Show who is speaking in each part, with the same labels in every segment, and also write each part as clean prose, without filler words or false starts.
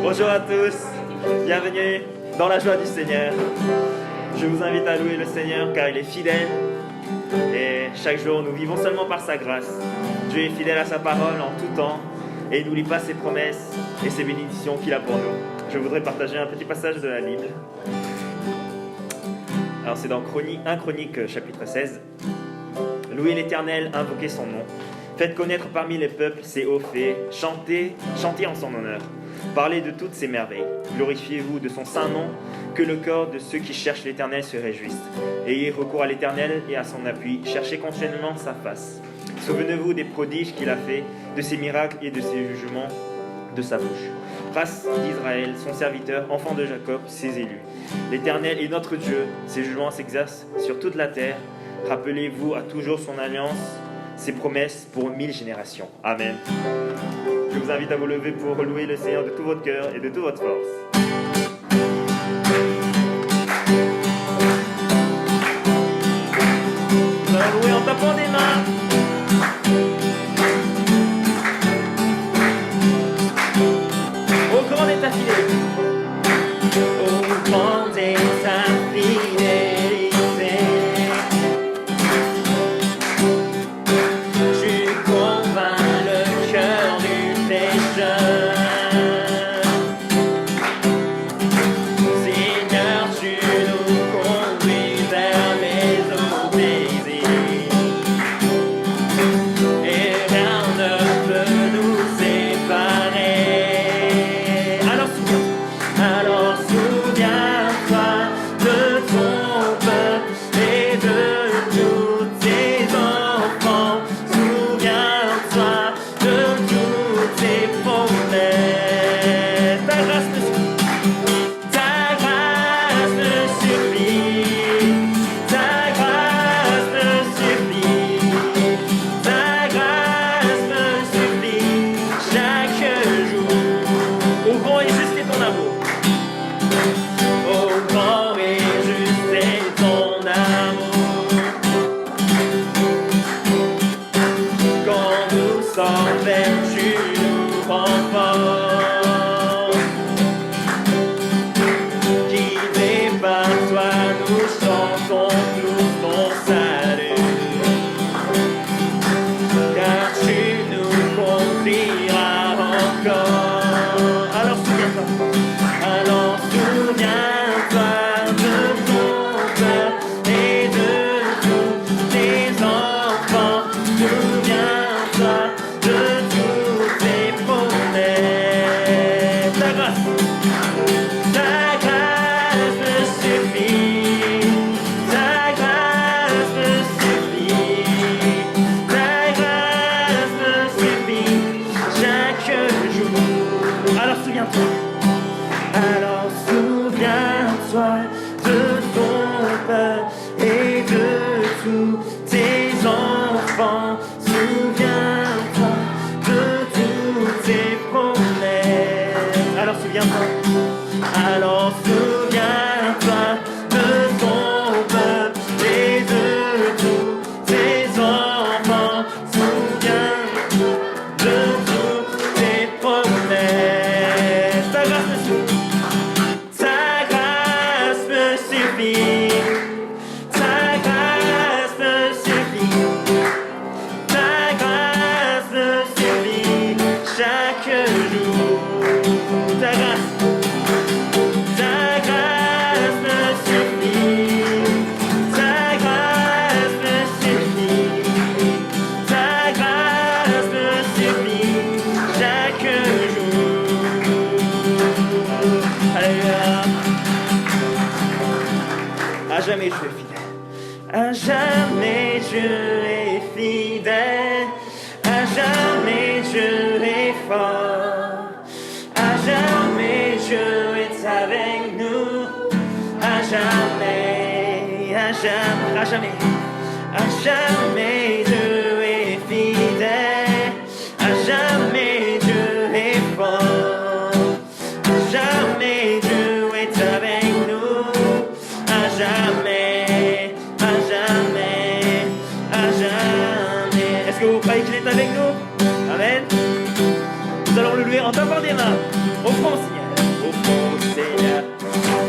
Speaker 1: Bonjour à tous, bienvenue dans la joie du Seigneur. Je vous invite à louer le Seigneur car il est fidèle et chaque jour nous vivons seulement par sa grâce. Dieu est fidèle à sa parole en tout temps et il n'oublie pas ses promesses et ses bénédictions qu'il a pour nous. Je voudrais partager un petit passage de la Bible. Alors c'est dans 1 Chronique chapitre 16. Louez l'Éternel, invoquez son nom. Faites connaître parmi les peuples ses hauts faits. Chantez en son honneur. Parlez de toutes ses merveilles. Glorifiez-vous de son saint nom. Que le corps de ceux qui cherchent l'Éternel se réjouisse. Ayez recours à l'Éternel et à son appui. Cherchez continuellement sa face. Souvenez-vous des prodiges qu'il a faits, de ses miracles et de ses jugements de sa bouche. Race d'Israël, son serviteur, enfant de Jacob, ses élus. L'Éternel est notre Dieu. Ses jugements s'exercent sur toute la terre. Rappelez-vous à toujours son alliance, ses promesses pour 1000 générations. Amen. Je vous invite à vous lever pour louer le Seigneur de tout votre cœur et de toute votre force. Nous allons louer en tapant des mains. Au grand est ta fidélité. Au grand est ta fidélité.
Speaker 2: jamais Dieu est fidèle. À jamais Dieu est fidèle. À jamais Dieu est fort. À jamais Dieu est avec nous. À jamais, à jamais, à jamais. À jamais Dieu est fidèle. À jamais Dieu est fort. À jamais Dieu est avec nous. À jamais, à jamais, à jamais. Est-ce que vous croyez qu'il est avec nous? Amen. Nous allons le louer en tapant des mains.
Speaker 1: Offrons au Seigneur,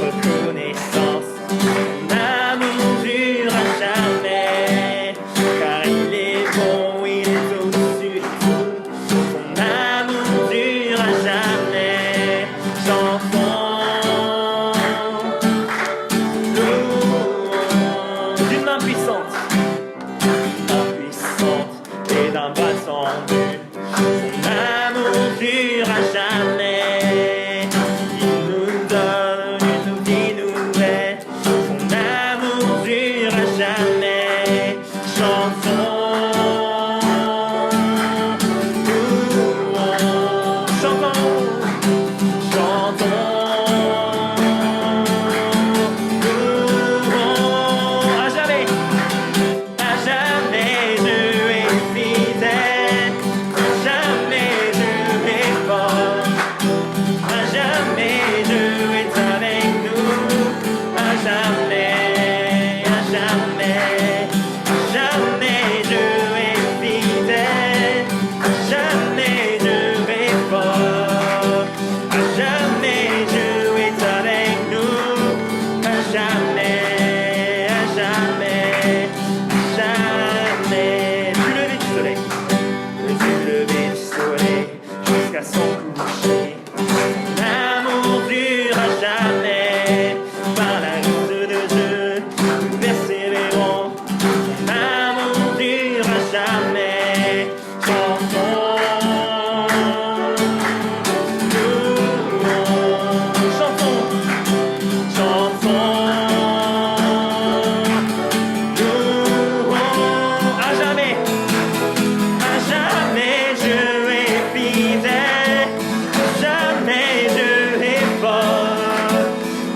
Speaker 1: reconnaissance. Ton amour dure à jamais, car il est bon, il est au-dessus de tout. Ton amour dure à jamais. Chantons, louons d'une main puissante et d'un bras tendu. Son amour dure à jamais. Il nous donne une vie nouvelle. Son amour dure à jamais. Chantons, louons, chantons, louons à jamais. À jamais Dieu est fidèle, à jamais Dieu est fort, à jamais Dieu est avec nous, à jamais, à jamais, à jamais Dieu est fidèle, à jamais Dieu est fort, à jamais Dieu est avec nous, à jamais, à jamais. Jamais du lever du soleil, jusqu'à son coucher. Ton amour dure à jamais. Par la grâce de Dieu, nous persévérons. Ton amour dure à jamais. Chantons, louons, chantons, chantons. À jamais Dieu est fidèle, à jamais Dieu est fort,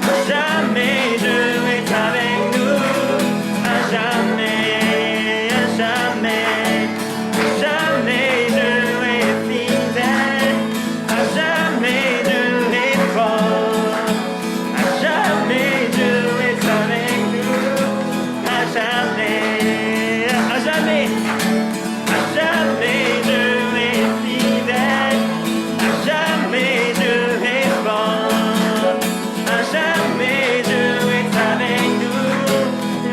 Speaker 1: à jamais Dieu est avec nous, à jamais, à jamais, à jamais Dieu est fidèle, à jamais Dieu est fort, à jamais Dieu est avec nous, à jamais, à jamais. À jamais Dieu est fidèle, à jamais Dieu est fort, à jamais Dieu est avec nous,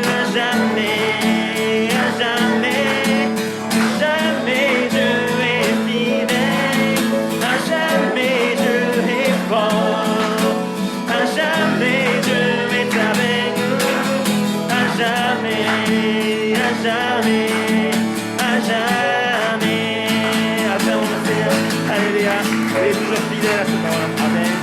Speaker 1: à jamais, à jamais, à jamais Dieu est fidèle, à jamais Dieu est fort, à jamais Dieu est avec nous, à jamais, à jamais. À jamais, après on va faire, alléluia, il est toujours fidèle à ce moment-là, amen.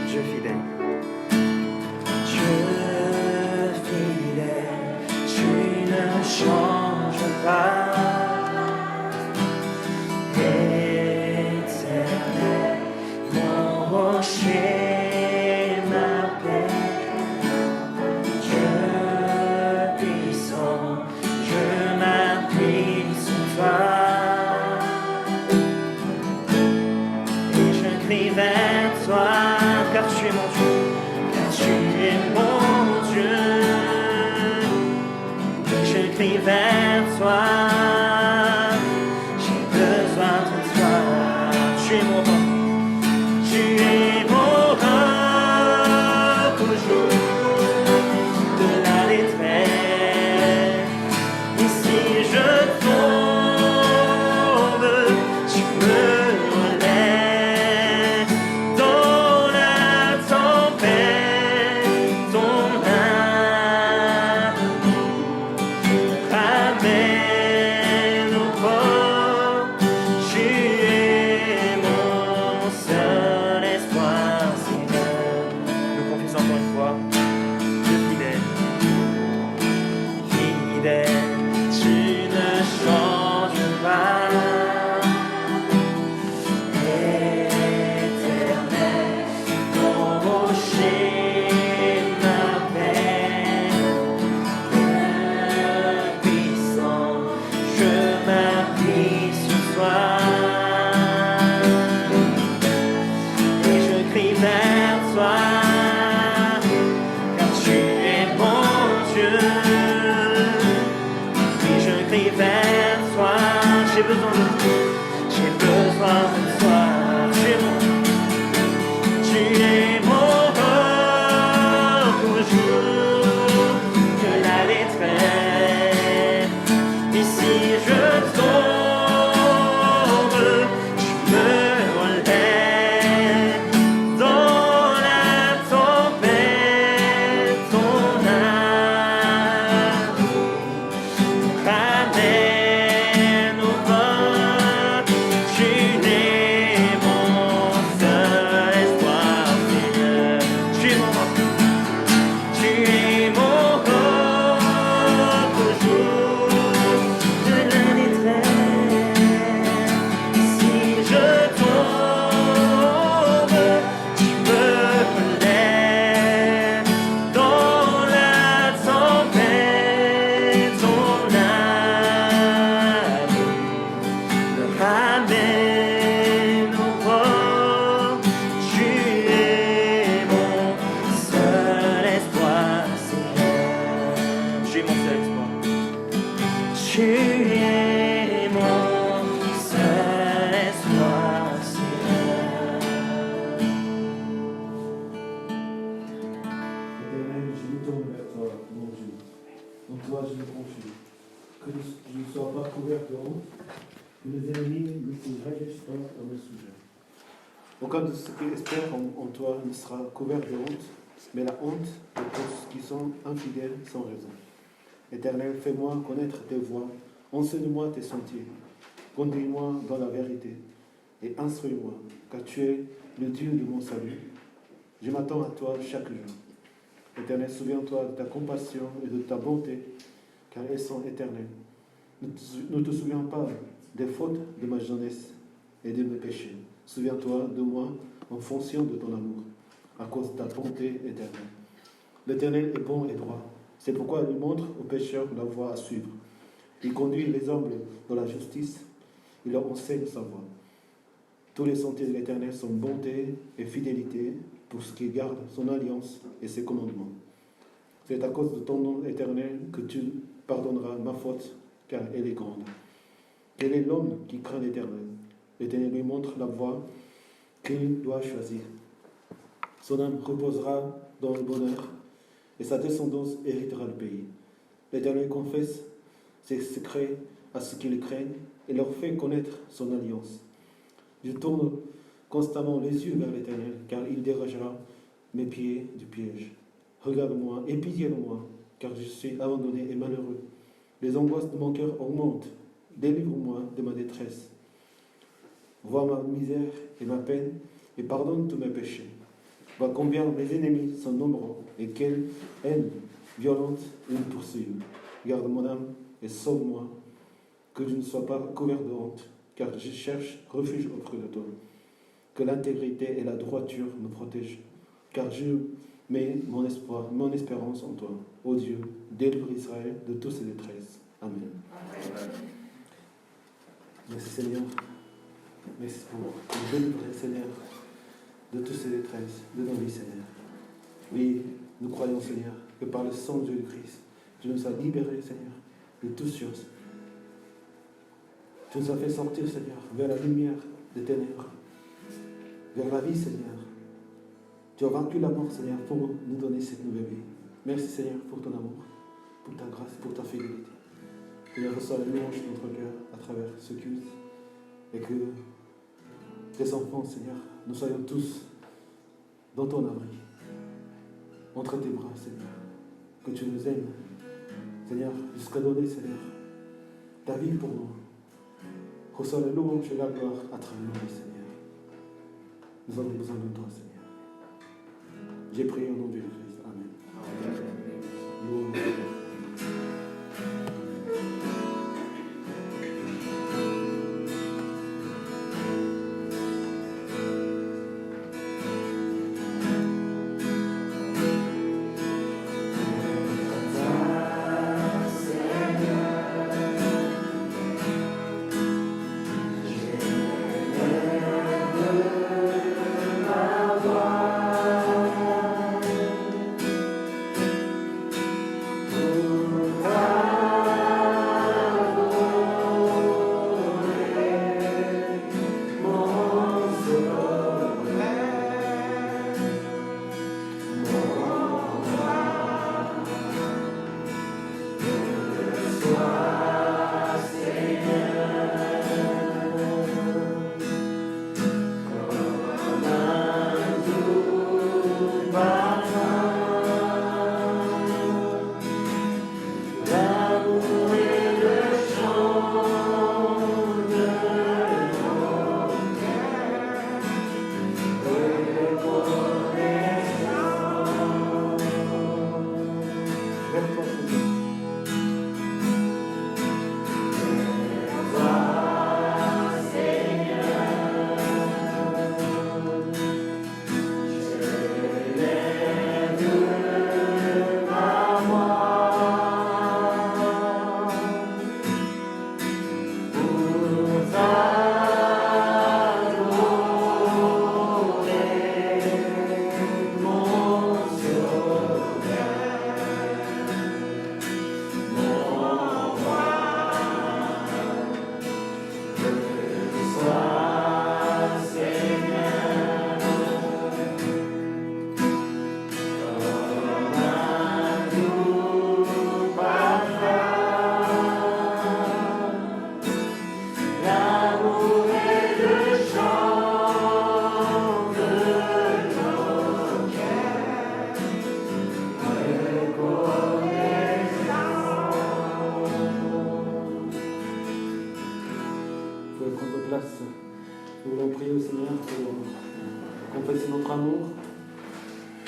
Speaker 1: Dieu fidèle, tu ne changes pas. Rocher, ma paix, Dieu puissant, je m'appuie sur toi. Et je crie vers toi, car tu es mon Dieu, car tu es mon Dieu. Et je crie vers toi, j'ai besoin de toi, tu es mon roi. Tu es mon roc au jour de la détresse. Et si je tombe, tu me relèves. Dans la tempête, ton amour ramène.
Speaker 2: toi, car tu es mon Dieu. Oui, je crie vers toi, j'ai besoin de toi, j'ai besoin de toi. Tu es mon toujours que la détresse. Et si je tombe, tu me relèves dans la tempête, ton âme ramène au vent. Tu es mon seul espoir, Seigneur. Tu es mon toujours de la détresse. Si je tombe, tu me relèves dans la tempête, ton âme me ramène au port. Tu es mon seul espoir, Seigneur. Tu es mon seul espoir. Tu es mon seul espoir, Seigneur.
Speaker 3: Éternel, je me tourne vers toi, mon Dieu. En toi, je me confie. Que je ne sois pas couvert de honte, que mes ennemis ne se réjouissent pas dans mes sujets. Aucun de ceux qui espèrent en toi ne sera couvert de honte, mais la honte de tous qui sont infidèles sans raison. Éternel, fais-moi connaître tes voies, enseigne-moi tes sentiers, conduis-moi dans la vérité et instruis-moi, car tu es le Dieu de mon salut. Je m'attends à toi chaque jour. Éternel, souviens-toi de ta compassion et de ta bonté, car elles sont éternelles. Ne te souviens pas des fautes de ma jeunesse et de mes péchés. Souviens-toi de moi en fonction de ton amour, à cause de ta bonté éternelle. L'Éternel est bon et droit. C'est pourquoi il montre aux pécheurs la voie à suivre. Il conduit les humbles dans la justice. Il leur enseigne sa voie. Tous les sentiers de l'Éternel sont bonté et fidélité pour ceux qui gardent son alliance et ses commandements. C'est à cause de ton nom éternel que tu pardonneras ma faute, car elle est grande. Quel est l'homme qui craint l'Éternel? L'Éternel lui montre la voie qu'il doit choisir. Son âme reposera dans le bonheur et sa descendance héritera le pays. L'Éternel confesse ses secrets à ceux qui le craignent et leur fait connaître son alliance. Je tourne constamment les yeux vers l'Éternel, car il dérogera mes pieds du piège. Regarde-moi et pitié de moi, car je suis abandonné et malheureux. Les angoisses de mon cœur augmentent. Délivre-moi de ma détresse. Vois ma misère et ma peine et pardonne tous mes péchés. Vois combien mes ennemis sont nombreux et quelle haine violente ils me poursuivent. Garde mon âme et sauve-moi, que je ne sois pas couvert de honte, car je cherche refuge auprès de toi. Que l'intégrité et la droiture me protègent, car je mets mon espoir, mon espérance en toi. Ô Dieu, délivre Israël de toutes ses détresses. Amen. Merci Seigneur. Merci pour nous délivrer, Seigneur, de toutes ces détresses de nos vies, Seigneur. Oui, nous croyons, Seigneur, que par le sang de Jésus-Christ, tu nous as libérés, Seigneur, de toutes choses. Tu nous as fait sortir, Seigneur, vers la lumière des ténèbres, vers la vie, Seigneur. Tu as vaincu la mort, Seigneur, pour nous donner cette nouvelle vie. Merci, Seigneur, pour ton amour, pour ta grâce, pour ta fidélité. Seigneur, reçois la louange de notre cœur à travers ce culte et que tes enfants, Seigneur, nous soyons tous dans ton abri, entre tes bras, Seigneur, que tu nous aimes, Seigneur, jusqu'à donner, Seigneur, ta vie pour nous. Reçois la louange et la gloire à travers nos vies, Seigneur. Nous avons besoin de toi, Seigneur. J'ai prié au nom de Jésus-Christ. Amen. Louange, Seigneur.
Speaker 2: Seigneur,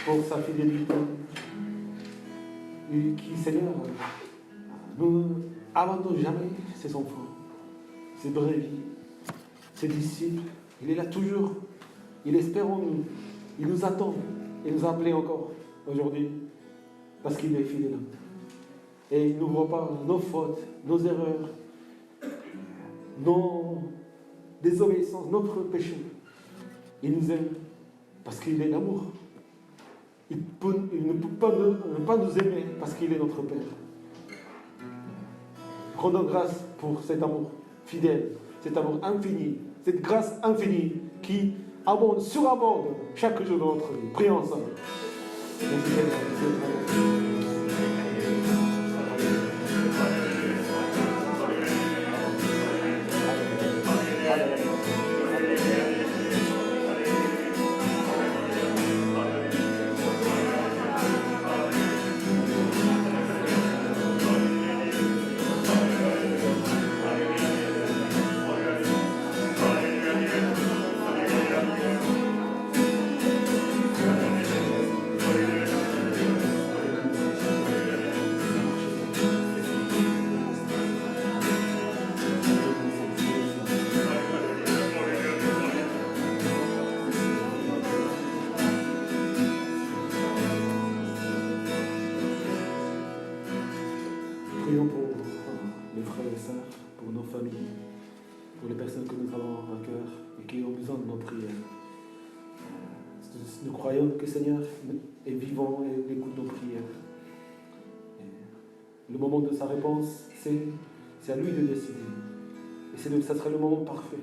Speaker 3: pour sa fidélité. Et qui, Seigneur, ne abandonne jamais ses enfants, ses brebis, ses disciples. Il est là toujours. Il espère en nous. Il nous attend. Il nous a appelés encore aujourd'hui parce qu'il est fidèle. Et il n'ouvre pas nos fautes, nos erreurs, nos désobéissances, notre péché. Il nous aime parce qu'il est l'amour. Il ne peut pas nous aimer parce qu'il est notre Père. Rendons grâce pour cet amour fidèle, cet amour infini, cette grâce infinie qui abonde, surabonde chaque jour de notre vie. Prions ensemble. Prions pour les frères et sœurs, pour nos familles, pour les personnes que nous avons à cœur et qui ont besoin de nos prières. Nous croyons que le Seigneur est vivant et écoute nos prières. Et le moment de sa réponse, c'est à lui de décider. Et ça sera le moment parfait.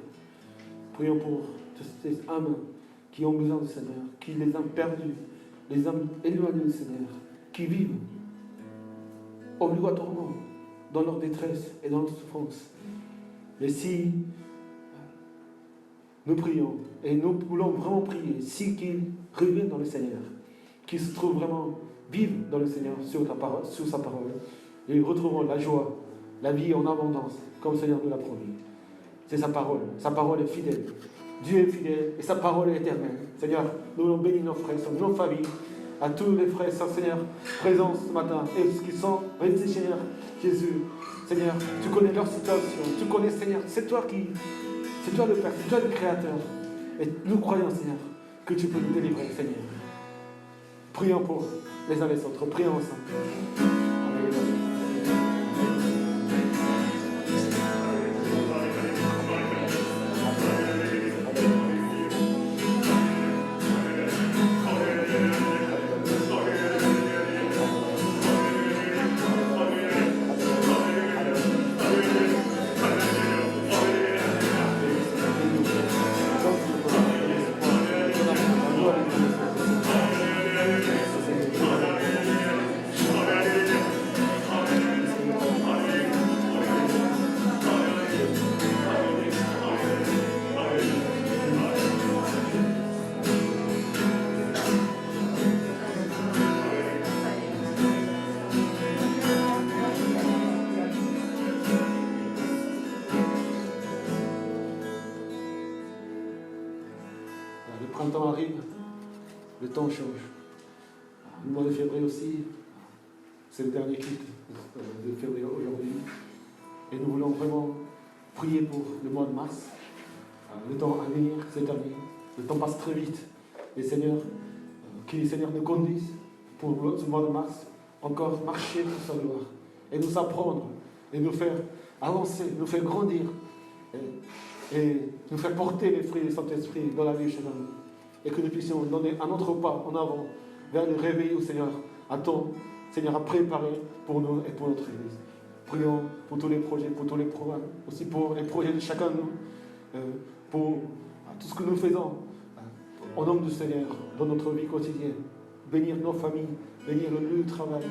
Speaker 3: Prions pour toutes ces âmes qui ont besoin du Seigneur, qui les ont perdus, les âmes éloignées du Seigneur, qui vivent obligatoirement dans leur détresse et dans leur souffrance. Mais si nous prions, et nous voulons vraiment prier, si qu'ils reviennent dans le Seigneur, qu'ils se trouvent vraiment vivent dans le Seigneur sur sa parole, et ils retrouveront la joie, la vie en abondance, comme le Seigneur nous l'a promis. C'est sa parole est fidèle. Dieu est fidèle et sa parole est éternelle. Seigneur, nous voulons bénir nos frères, nos familles, à tous les frères et sœurs, Seigneur, présents ce matin, et ceux qui sont restés, Seigneur, Jésus, Seigneur, tu connais leur situation, tu connais, Seigneur, c'est toi le Père, c'est toi le Créateur, et nous croyons, Seigneur, que tu peux nous délivrer, Seigneur. Prions pour les uns les autres, prions ensemble. Alléluia. Le printemps arrive, le temps change. Le mois de février aussi, c'est le dernier culte de février aujourd'hui. Et nous voulons vraiment prier pour le mois de mars, le temps à venir cette année. Le temps passe très vite. Et Seigneur, que le Seigneur nous conduise pour ce mois de mars, encore marcher pour sa gloire. Et nous apprendre, et nous faire avancer, nous faire grandir. Et nous faire porter les fruits du Saint-Esprit dans la vie de chacun de nous. Et que nous puissions donner un autre pas en avant vers le réveil où Seigneur attend, Seigneur a préparé pour nous et pour notre Église. Prions pour tous les projets, pour tous les programmes, aussi pour les projets de chacun de nous, pour tout ce que nous faisons au nom du Seigneur dans notre vie quotidienne. Bénir nos familles, bénir le lieu de travail.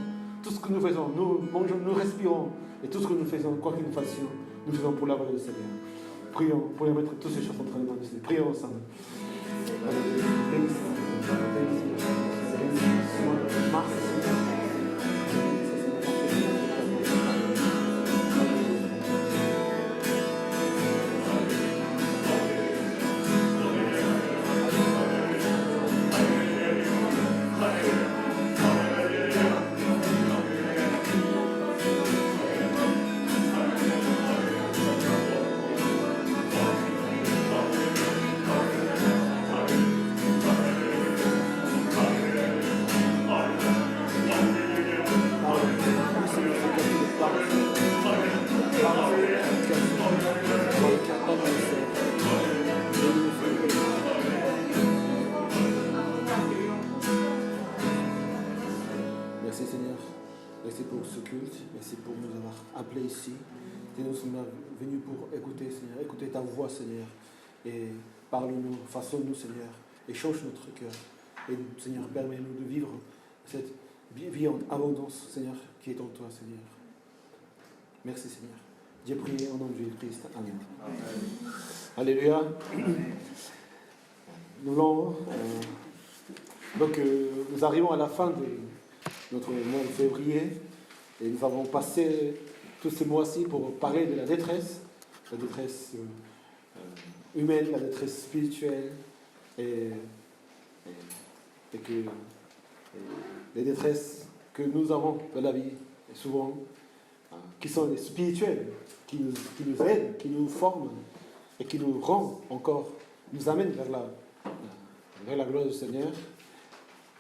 Speaker 3: Tout ce que nous faisons, nous mangeons, nous respirons, et tout ce que nous faisons, quoi que nous fassions, nous faisons pour la gloire du Seigneur. Prions pour les mettre toutes ces choses entre les mains du Seigneur. Prions ensemble.
Speaker 2: Mars.
Speaker 3: pour ce culte. Merci pour nous avoir appelés ici. Et nous sommes venus pour écouter, Seigneur, écouter ta voix, Seigneur. Et parle-nous, façonne-nous, Seigneur. Et change notre cœur. Et Seigneur, permets-nous de vivre cette vie en abondance, Seigneur, qui est en toi, Seigneur. Merci, Seigneur. J'ai prié au nom de Jésus-Christ. Amen. Alléluia. Nous arrivons à la fin de notre mois de février et nous avons passé tous ces mois-ci pour parler de la détresse humaine, la détresse spirituelle et les détresses que nous avons dans la vie, et souvent, qui sont les spirituelles, qui nous aident, qui nous forment et qui nous rendent encore, nous amènent vers la gloire du Seigneur.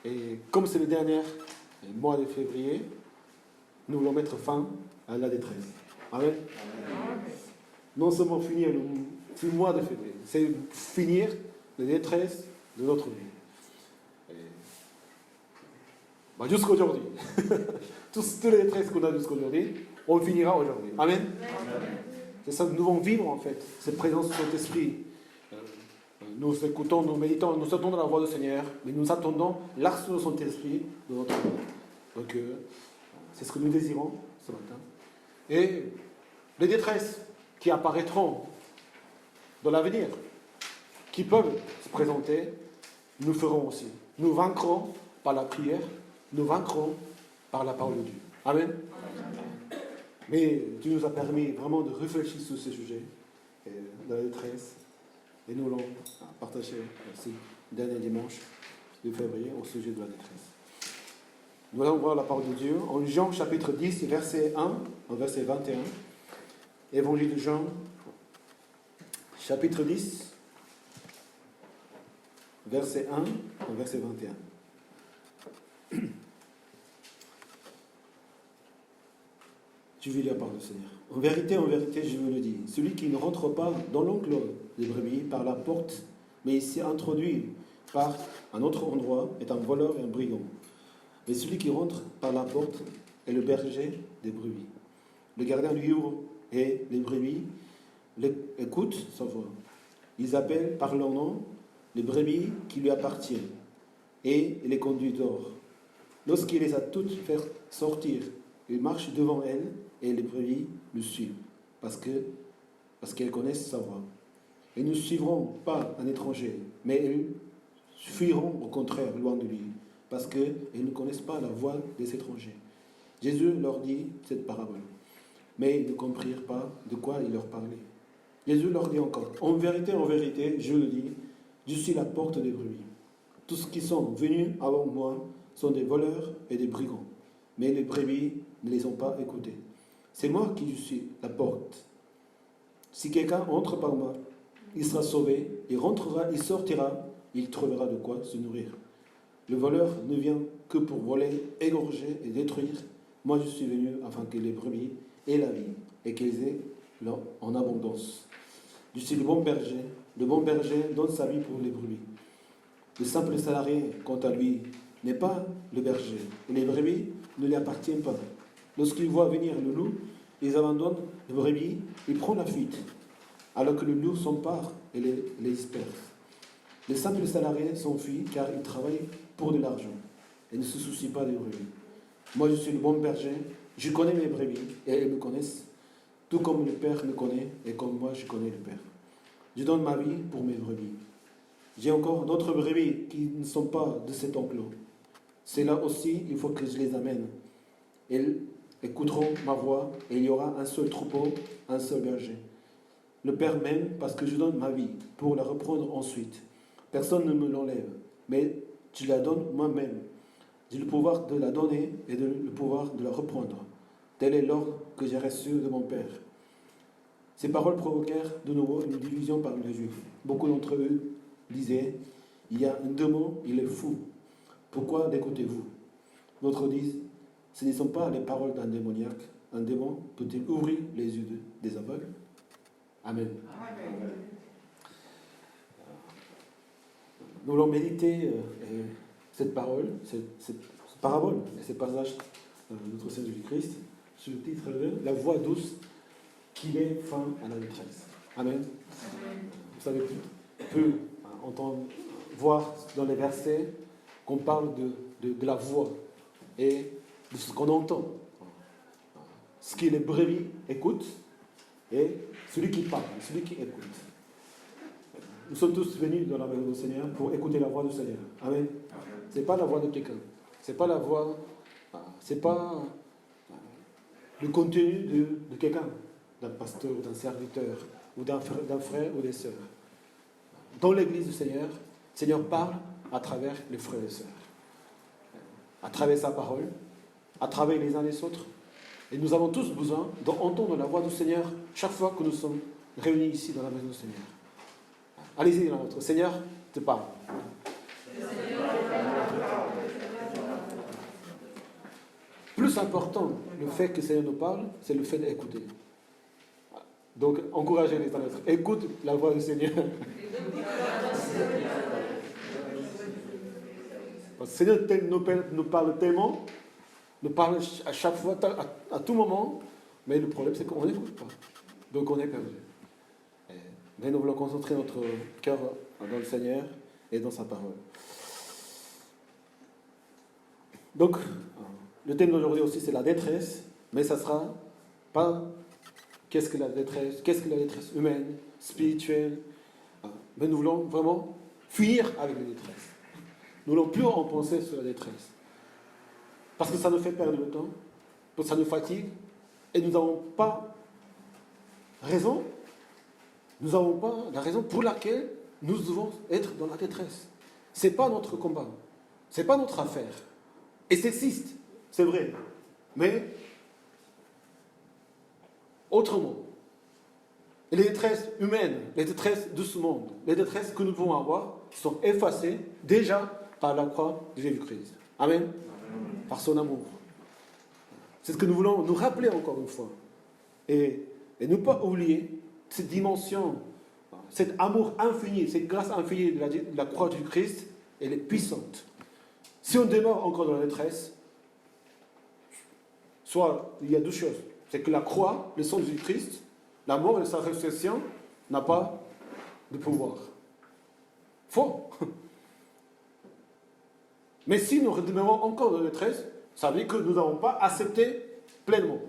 Speaker 3: Et comme c'est le dernier mois de février, nous voulons mettre fin à la détresse. Amen. Non seulement finir le mois de février, c'est finir la détresse de notre vie. Jusqu'aujourd'hui. Toutes les détresses qu'on a jusqu'aujourd'hui, on le finira aujourd'hui. Amen. C'est ça que nous devons vivre en fait, cette présence de Saint-Esprit. Nous écoutons, nous méditons, nous attendons la voix du Seigneur, mais nous attendons l'action de son Esprit de notre vie. Donc, c'est ce que nous désirons ce matin. Et les détresses qui apparaîtront dans l'avenir, qui peuvent se présenter, nous ferons aussi. Nous vaincrons par la prière, nous vaincrons par la parole de Dieu. Amen. Mais Dieu nous a permis vraiment de réfléchir sur ce sujet, de la détresse. Et nous allons partager ce dernier dimanche de février au sujet de la détresse. Nous allons voir la parole de Dieu en Jean chapitre 10, verset 1 au verset 21. Évangile de Jean, chapitre 10, verset 1 au verset 21. Je vais lire par le Seigneur. En vérité, je vous le dis, celui qui ne rentre pas dans l'enclos des brebis par la porte, mais il s'y introduit par un autre endroit, est un voleur et un brigand. Mais celui qui rentre par la porte est le berger des brebis. Le gardien lui ouvre et les brebis écoutent sa voix. Ils appellent par leur nom les brebis qui lui appartiennent et il les conduit dehors. Lorsqu'il les a toutes fait sortir, il marche devant elles et les brebis le suivent parce qu'elles connaissent sa voix. Ils ne suivront pas un étranger, mais elles fuiront au contraire loin de lui parce qu'elles ne connaissent pas la voix des étrangers. Jésus leur dit cette parabole, mais ils ne comprirent pas de quoi il leur parlait. Jésus leur dit encore, en vérité, je le dis, je suis la porte des brebis. Tous ceux qui sont venus avant moi sont des voleurs et des brigands, mais les brebis ne les ont pas écoutés. C'est moi qui suis la porte. Si quelqu'un entre par moi, il sera sauvé, il rentrera, il sortira, il trouvera de quoi se nourrir. Le voleur ne vient que pour voler, égorger et détruire. Moi, je suis venu afin que les brebis aient la vie et qu'elles aient en abondance. Je suis le bon berger. Le bon berger donne sa vie pour les brebis. Le simple salarié, quant à lui, n'est pas le berger. Et les brebis ne lui appartiennent pas. Lorsqu'il voit venir le loup, ils abandonnent les brebis, il prend la fuite, alors que le loup s'empare et les disperse. Les simples salariés s'enfuient car ils travaillent pour de l'argent et ne se soucient pas des brebis. Moi, je suis le bon berger, je connais mes brebis et elles me connaissent, tout comme le Père me connaît et comme moi je connais le Père. Je donne ma vie pour mes brebis. J'ai encore d'autres brebis qui ne sont pas de cet enclos. C'est là aussi, il faut que je les amène. Elles écouteront ma voix et il y aura un seul troupeau, un seul berger. Le Père m'aime parce que je donne ma vie pour la reprendre ensuite. Personne ne me l'enlève, mais je la donne moi-même. J'ai le pouvoir de la donner et le pouvoir de la reprendre. Tel est l'ordre que j'ai reçu de mon Père. Ces paroles provoquèrent de nouveau une division parmi les Juifs. Beaucoup d'entre eux disaient, il y a un démon, il est fou. Pourquoi l'écoutez-vous? D'autres disent, ce ne sont pas les paroles d'un démoniaque. Un démon peut-il ouvrir les yeux des aveugles? Amen. Amen. Nous allons méditer cette parole, cette parabole, et ce passage notre Seigneur Jésus-Christ, sous le titre « La voix douce qui met fin à la détresse ». Amen. Vous savez, on peut entendre, voir dans les versets qu'on parle de la voix et de ce qu'on entend. Ce que les brebis écoutent et celui qui parle, celui qui écoute. Nous sommes tous venus dans la maison du Seigneur pour écouter la voix du Seigneur. Amen. Ce n'est pas la voix de quelqu'un. Ce n'est pas la voix, c'est pas le contenu de quelqu'un, d'un pasteur, d'un serviteur, ou d'un frère ou des sœurs. Dans l'église du Seigneur, le Seigneur parle à travers les frères et sœurs, à travers sa parole, à travers les uns les autres. Et nous avons tous besoin d'entendre la voix du Seigneur chaque fois que nous sommes réunis ici dans la maison du Seigneur. Allez-y, notre Seigneur te parle. Plus important, le fait que le Seigneur nous parle, c'est le fait d'écouter. Donc, encouragez les uns les autres. Écoute la voix du Seigneur. Parce que le Seigneur nous parle tellement, nous parle à chaque fois, à tout moment, mais le problème c'est qu'on n'écoute pas. Donc on est perdu. Mais nous voulons concentrer notre cœur dans le Seigneur et dans sa parole. Donc, le thème d'aujourd'hui aussi c'est la détresse, mais ça ne sera pas qu'est-ce que la détresse humaine, spirituelle. Mais nous voulons vraiment fuir avec la détresse. Nous voulons plus en penser sur la détresse. Parce que ça nous fait perdre le temps, parce que ça nous fatigue, et nous n'avons pas raison. Nous n'avons pas la raison pour laquelle nous devons être dans la détresse. Ce n'est pas notre combat. Ce n'est pas notre affaire. Et c'est triste, c'est vrai. Mais autrement. Et les détresses humaines, les détresses de ce monde, les détresses que nous devons avoir sont effacées déjà par la croix de Jésus-Christ. Amen. Par son amour. C'est ce que nous voulons nous rappeler encore une fois. Et ne pas oublier cette dimension, cet amour infini, cette grâce infinie de la croix du Christ, elle est puissante. Si on demeure encore dans la détresse, soit il y a deux choses. C'est que la croix, le sang du Christ, la mort et sa résurrection n'a pas de pouvoir. Faux. Mais si nous demeurons encore dans la détresse, ça veut dire que nous n'avons pas accepté pleinement.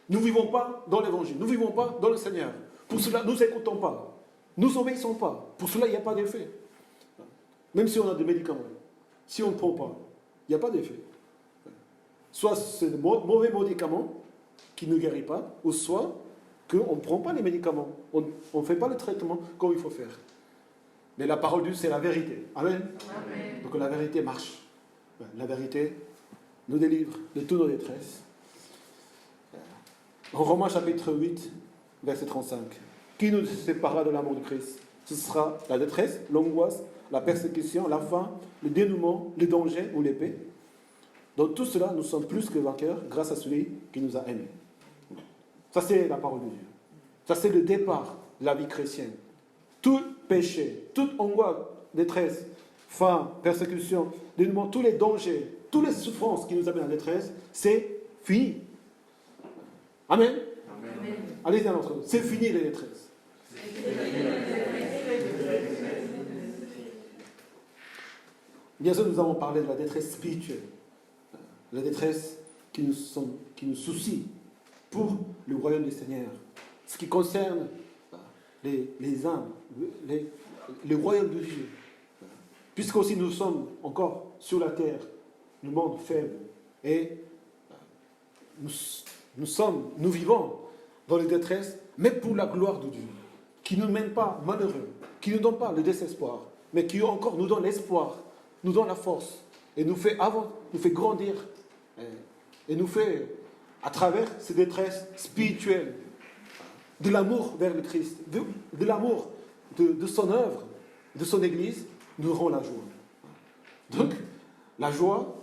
Speaker 3: Nous ne vivons pas dans l'évangile, nous ne vivons pas dans le Seigneur. Pour cela, nous n'écoutons pas. Nous n'obéissons pas. Pour cela, il n'y a pas d'effet. Même si on a des médicaments. Si on ne prend pas, il n'y a pas d'effet. Soit c'est de mauvais médicaments qui ne guérit pas, ou soit qu'on ne prend pas les médicaments. On ne fait pas le traitement comme il faut faire. Mais la parole de Dieu, c'est la vérité. Amen. Amen. Donc la vérité marche. La vérité nous délivre de toutes nos détresses. En Romains chapitre 8, verset 35. Qui nous séparera de l'amour de Christ? Ce sera la détresse, l'angoisse, la persécution, la faim, le dénouement, le danger ou l'épée. Dans tout cela, nous sommes plus que vainqueurs grâce à celui qui nous a aimés. Ça, c'est la parole de Dieu. Ça, c'est le départ de la vie chrétienne. Tout péché, toute angoisse, détresse, faim, persécution, dénouement, tous les dangers, toutes les souffrances qui nous amènent à la détresse, c'est fini. Amen. Amen. Allez-y à l'entre nous. C'est fini les détresses. Bien sûr, nous avons parlé de la détresse spirituelle. La détresse qui nous soucie pour le royaume du Seigneur. Ce qui concerne les âmes, le royaume de Dieu. Puisque aussi nous sommes encore sur la terre, le monde faible, et nous vivons dans les détresses, mais pour la gloire de Dieu, qui ne nous mène pas malheureux, qui ne nous donne pas le désespoir, mais qui encore nous donne l'espoir, nous donne la force, et nous fait grandir, et nous fait, à travers ces détresses spirituelles, de l'amour vers le Christ, de l'amour de son œuvre, de son Église, nous rend la joie. Donc, la joie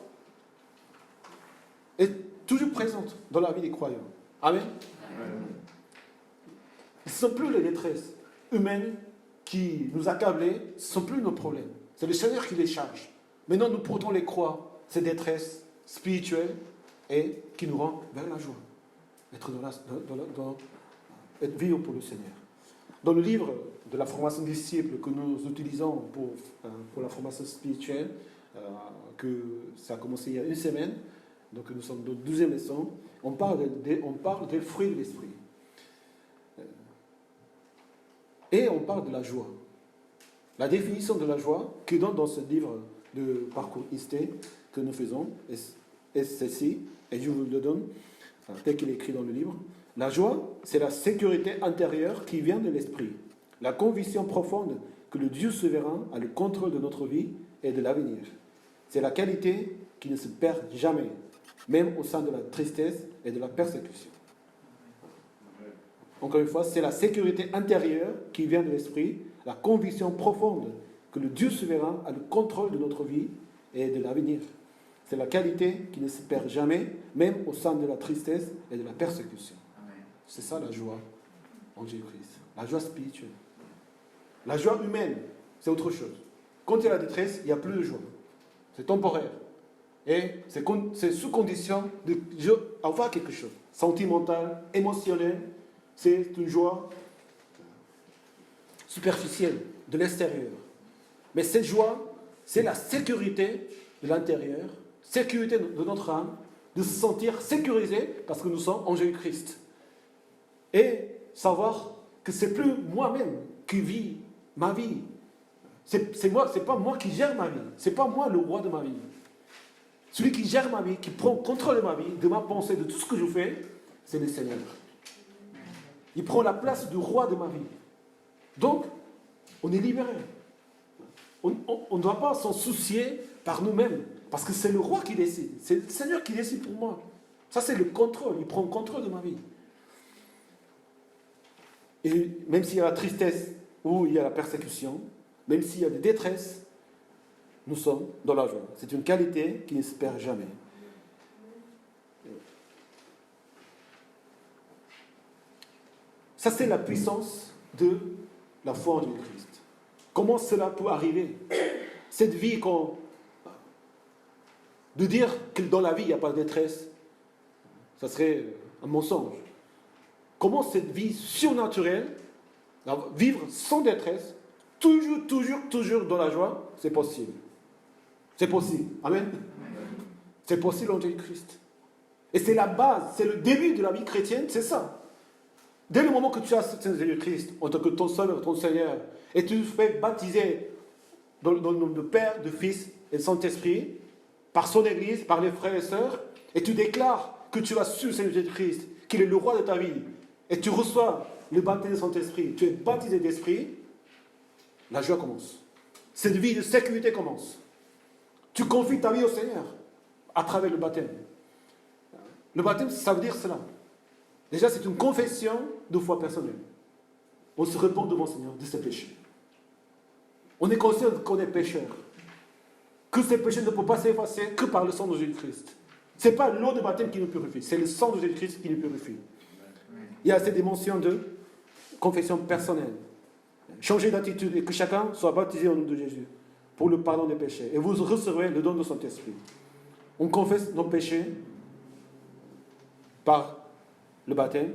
Speaker 3: est toujours présente dans la vie des croyants. Amen. Ce ne sont plus les détresses humaines qui nous accablaient, ce ne sont plus nos problèmes. C'est le Seigneur qui les charge. Maintenant, nous portons les croix, ces détresses spirituelles, et qui nous rend vers la joie. Être vivre pour le Seigneur. Dans le livre de la formation disciple que nous utilisons pour la formation spirituelle, que ça a commencé il y a une semaine, donc nous sommes dans la 12e leçon, on parle des fruits de l'esprit. Et on parle de la joie. La définition de la joie que donne dans ce livre de parcours IST que nous faisons est celle-ci, et je vous le donne tel qu'il est écrit dans le livre. La joie, c'est la sécurité intérieure qui vient de l'esprit, la conviction profonde que le Dieu souverain a le contrôle de notre vie et de l'avenir. C'est la qualité qui ne se perd jamais, même au sein de la tristesse et de la persécution. Encore une fois, c'est la sécurité intérieure qui vient de l'esprit, la conviction profonde que le Dieu souverain a le contrôle de notre vie et de l'avenir. C'est la qualité qui ne se perd jamais, même au sein de la tristesse et de la persécution. C'est ça la joie en Jésus-Christ. La joie spirituelle. La joie humaine, c'est autre chose. Quand il y a la détresse, il n'y a plus de joie. C'est temporaire. Et c'est sous condition d'avoir quelque chose. Sentimental, émotionnel. C'est une joie superficielle, de l'extérieur. Mais cette joie, c'est la sécurité de l'intérieur, sécurité de notre âme, de se sentir sécurisé parce que nous sommes en Jésus-Christ. Et savoir que c'est plus moi-même qui vis ma vie. C'est pas moi qui gère ma vie. C'est pas moi le roi de ma vie. Celui qui gère ma vie, qui prend contrôle de ma vie, de ma pensée, de tout ce que je fais, c'est le Seigneur. Il prend la place du roi de ma vie. Donc, on est libéré. On ne doit pas s'en soucier par nous-mêmes, parce que c'est le roi qui décide. C'est le Seigneur qui décide pour moi. Ça, c'est le contrôle. Il prend le contrôle de ma vie. Et même s'il y a la tristesse ou il y a la persécution, même s'il y a des détresses, nous sommes dans la joie. C'est une qualité qui ne se perd jamais. Ça, c'est la puissance de la foi en Jésus-Christ. Comment cela peut arriver? Cette vie de dire que dans la vie, il n'y a pas de détresse, ça serait un mensonge. Comment cette vie surnaturelle, vivre sans détresse, toujours dans la joie, c'est possible. C'est possible. Amen. C'est possible en Jésus-Christ. Et c'est la base, c'est le début de la vie chrétienne, c'est ça. Dès le moment que tu acceptes Jésus-Christ en tant que ton Sauveur, ton Seigneur, et tu te fais baptiser dans le nom de Père, de Fils et de Saint-Esprit, par son Église, par les frères et sœurs, et tu déclares que tu as su Seigneur Jésus-Christ, qu'il est le roi de ta vie, et tu reçois le baptême de Saint-Esprit, tu es baptisé d'Esprit, la joie commence. Cette vie de sécurité commence. Tu confies ta vie au Seigneur à travers le baptême. Le baptême, ça veut dire cela. Déjà, c'est une confession de foi personnelle. On se répand devant le Seigneur de ses péchés. On est conscient qu'on est pécheur. Que ces péchés ne peuvent pas s'effacer que par le sang de Jésus-Christ. Ce n'est pas l'eau de baptême qui nous purifie, c'est le sang de Jésus-Christ qui nous purifie. Il y a cette dimension de confession personnelle. Changer d'attitude et que chacun soit baptisé au nom de Jésus pour le pardon des péchés. Et vous recevrez le don de son esprit. On confesse nos péchés par le baptême.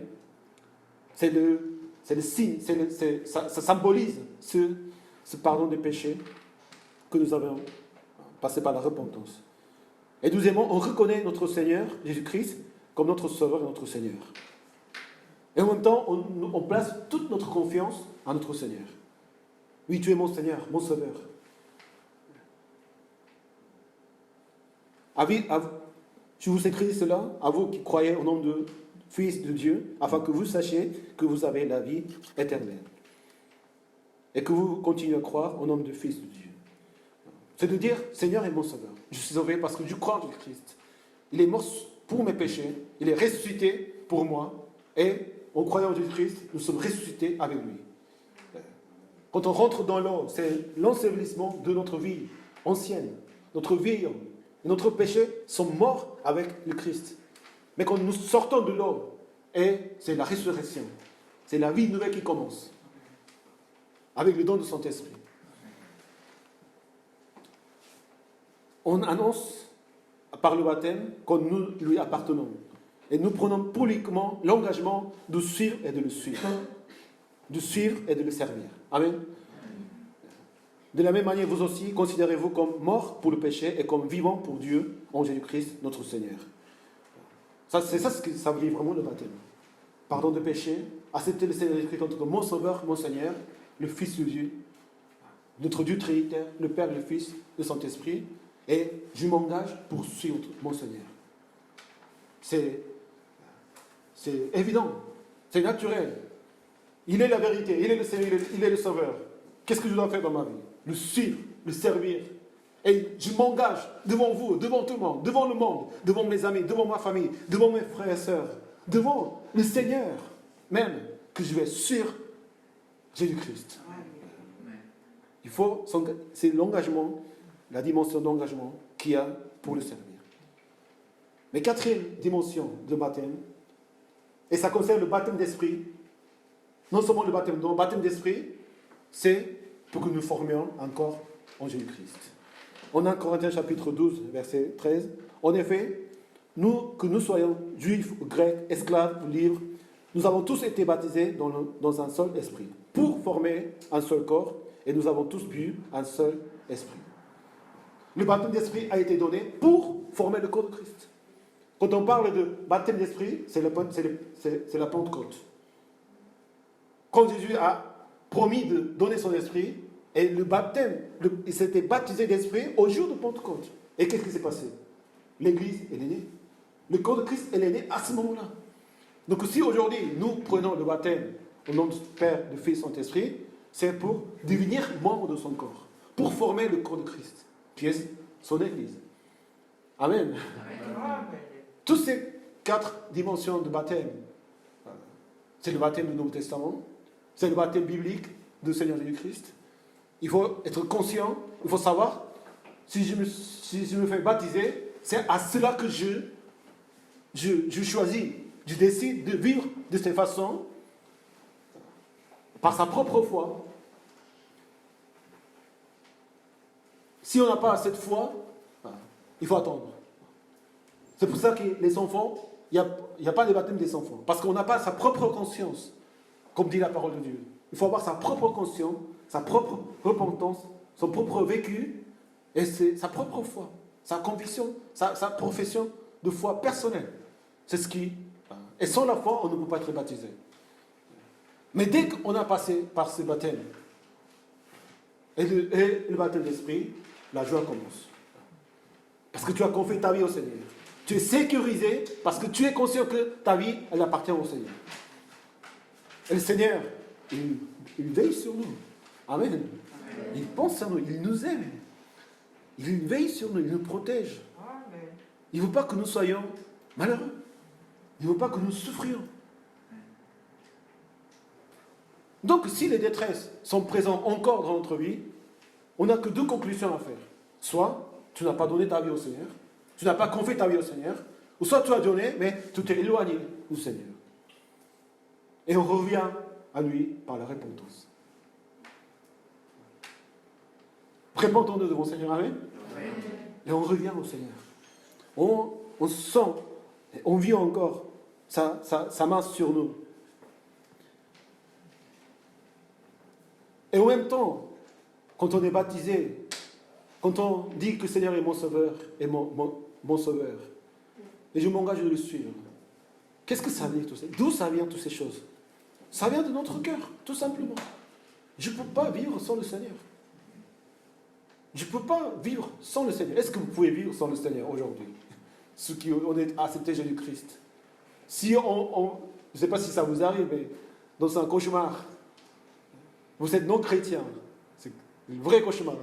Speaker 3: C'est le signe, ça symbolise ce pardon des péchés que nous avons passé par la repentance. Et deuxièmement, on reconnaît notre Seigneur, Jésus-Christ, comme notre Sauveur et notre Seigneur. Et en même temps, on place toute notre confiance en notre Seigneur. Oui, tu es mon Seigneur, mon Sauveur. Je vous écris cela, à vous qui croyez au nom de Fils de Dieu, afin que vous sachiez que vous avez la vie éternelle. Et que vous continuez à croire au nom du Fils de Dieu. C'est de dire, Seigneur est mon Sauveur. Je suis sauvé parce que je crois en Jésus-Christ. Il est mort pour mes péchés, il est ressuscité pour moi, et en croyant en Jésus-Christ, nous sommes ressuscités avec lui. Quand on rentre dans l'eau, c'est l'ensevelissement de notre vie ancienne. Notre vie et notre péché sont morts avec le Christ. Mais quand nous sortons de l'eau, c'est la résurrection. C'est la vie nouvelle qui commence. Avec le don de Saint-Esprit. On annonce par le baptême quand nous lui appartenons. Et nous prenons publiquement l'engagement de suivre et de le suivre. De suivre et de le servir. Amen. De la même manière, vous aussi, considérez-vous comme morts pour le péché et comme vivants pour Dieu en Jésus-Christ, notre Seigneur. C'est ça ce que ça veut dire vraiment le baptême. Pardon de péché, accepter le Seigneur Jésus-Christ comme mon Sauveur, mon Seigneur, le Fils de Dieu, notre Dieu Trinitaire, le Père, le Fils, le Saint-Esprit, et je m'engage pour suivre mon Seigneur. C'est évident, c'est naturel. Il est la vérité, il est le Seigneur, il est le Sauveur. Qu'est-ce que je dois faire dans ma vie? Le suivre, le servir. Et je m'engage devant vous, devant tout le monde, devant mes amis, devant ma famille, devant mes frères et sœurs, devant le Seigneur même, que je vais suivre Jésus-Christ. C'est l'engagement, la dimension d'engagement qu'il y a pour le servir. Mais quatrième dimension de baptême, et ça concerne le baptême d'esprit, non seulement le baptême d'esprit, c'est pour que nous formions encore en Jésus-Christ. En 1 Corinthiens chapitre 12, verset 13, en effet, que nous soyons juifs ou grecs, esclaves ou libres, nous avons tous été baptisés dans un seul esprit, pour former un seul corps, et nous avons tous bu un seul esprit. Le baptême d'esprit a été donné pour former le corps de Christ. Quand on parle de baptême d'esprit, c'est la Pentecôte. Quand Jésus a promis de donner son esprit, et le baptême, il s'était baptisé d'esprit au jour de Pentecôte. Et qu'est-ce qui s'est passé? L'Église, elle est née. Le corps de Christ, elle est née à ce moment-là. Donc si aujourd'hui, nous prenons le baptême au nom du Père, du Fils, du Saint-Esprit, c'est pour devenir membre de son corps, pour former le corps de Christ, qui est son Église. Amen. Amen. Toutes ces 4 dimensions de baptême, c'est le baptême du Nouveau Testament, c'est le baptême biblique du Seigneur Jésus-Christ. Il faut être conscient, il faut savoir, si je me fais baptiser, c'est à cela que je choisis, je décide de vivre de cette façon, par sa propre foi. Si on n'a pas cette foi, il faut attendre. C'est pour ça que les enfants, il n'y a pas de baptême des enfants, parce qu'on n'a pas sa propre conscience, comme dit la parole de Dieu. Il faut avoir sa propre conscience, sa propre repentance, son propre vécu, et c'est sa propre foi, sa conviction, sa profession de foi personnelle. C'est ce qui... Et sans la foi, on ne peut pas être baptisé. Mais dès qu'on a passé par ce baptême, et le baptême d'esprit, la joie commence. Parce que tu as confié ta vie au Seigneur. Tu es sécurisé parce que tu es conscient que ta vie, elle appartient au Seigneur. Et le Seigneur, il veille sur nous. Amen. Il pense sur nous, il nous aime. Il veille sur nous, il nous protège. Il ne veut pas que nous soyons malheureux. Il ne veut pas que nous souffrions. Donc, si les détresses sont présentes encore dans notre vie, on n'a que 2 conclusions à faire. Soit tu n'as pas donné ta vie au Seigneur, tu n'as pas confié ta vie au Seigneur, ou soit tu as donné, mais tu t'es éloigné du Seigneur. Et on revient à lui par la repentance. Repentons-nous devant le Seigneur, amen. Et on revient au Seigneur. On sent, on vit encore sa main sur nous. Et en même temps, quand on est baptisé, quand on dit que le Seigneur est mon Sauveur, et mon Sauveur, et je m'engage de le suivre, qu'est-ce que ça veut dire tout ça? D'où ça vient toutes ces choses? Ça vient de notre cœur, tout simplement. Je ne peux pas vivre sans le Seigneur. Je ne peux pas vivre sans le Seigneur. Est-ce que vous pouvez vivre sans le Seigneur aujourd'hui? Ceux qui ont accepté Jésus-Christ. Si je ne sais pas si ça vous arrive, mais dans un cauchemar, vous êtes non chrétien. C'est un vrai cauchemar.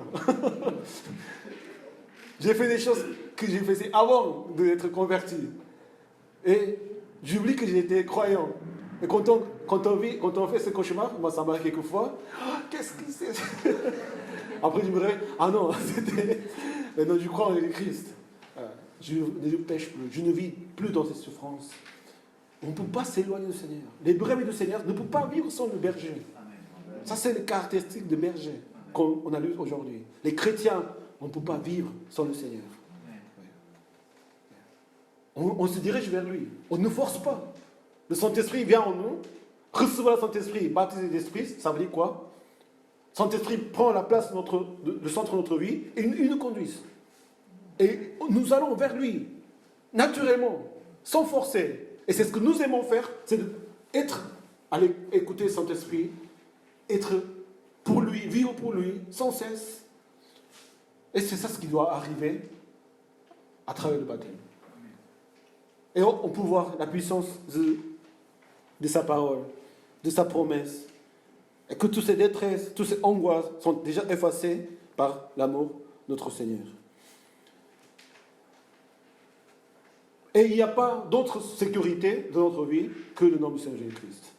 Speaker 3: J'ai fait des choses que je faisais avant d'être converti. Et j'oublie que j'étais croyant. Et quand on fait ce cauchemar, moi ça m'arrive quelquefois, qu'est-ce que c'est? Après je me réveille, ah non, c'était... Maintenant je crois en Jésus-Christ. Je ne pêche plus, je ne vis plus dans cette souffrance. On ne peut pas s'éloigner du Seigneur. Les brebis du Seigneur ne peuvent pas vivre sans le berger. Ça c'est les caractéristiques de berger qu'on a lu aujourd'hui. Les chrétiens, on ne peut pas vivre sans le Seigneur. on se dirige vers lui. On ne force pas. Le Saint-Esprit vient en nous. Recevoir le Saint-Esprit, baptisé d'Esprit, ça veut dire quoi? Le Saint-Esprit prend la place le centre de notre vie et il nous conduit. Et nous allons vers lui, naturellement, sans forcer. Et c'est ce que nous aimons faire, c'est aller écouter le Saint-Esprit, être pour lui, vivre pour lui, sans cesse. Et c'est ça ce qui doit arriver à travers le baptême. Et on peut voir la puissance de sa parole, de sa promesse, et que toutes ces détresses, toutes ces angoisses sont déjà effacées par l'amour de notre Seigneur. Et il n'y a pas d'autre sécurité dans notre vie que le nom du Seigneur Jésus-Christ.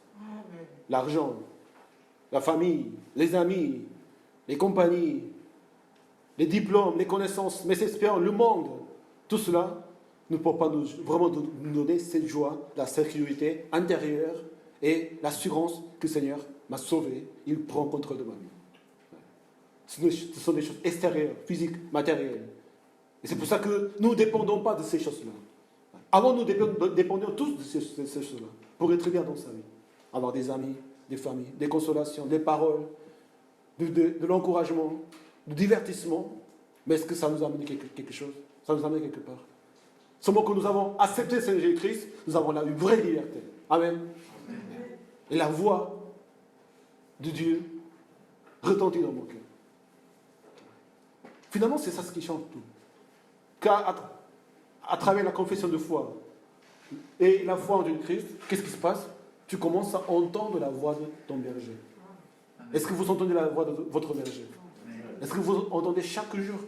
Speaker 3: L'argent, la famille, les amis, les compagnies, les diplômes, les connaissances, mes espérances, le monde, tout cela ne peut pas vraiment nous donner cette joie, la sécurité intérieure et l'assurance que le Seigneur m'a sauvé, il prend contrôle de ma vie. Ce sont des choses extérieures, physiques, matérielles. Et c'est pour ça que nous ne dépendons pas de ces choses-là. Avant, nous dépendions tous de ces choses-là pour être bien dans sa vie. Avoir des amis, des familles, des consolations, des paroles, de l'encouragement, du divertissement. Mais est-ce que ça nous a amené quelque chose? Ça nous a amené quelque part? Seulement que nous avons accepté le Seigneur Jésus-Christ, nous avons là une vraie liberté. Amen. Et la voix de Dieu retentit dans mon cœur. Finalement, c'est ça ce qui change tout. Car à travers la confession de foi et la foi en Jésus-Christ, qu'est-ce qui se passe? Tu commences à entendre la voix de ton berger. Est-ce que vous entendez la voix de votre berger? Est-ce que vous entendez chaque jour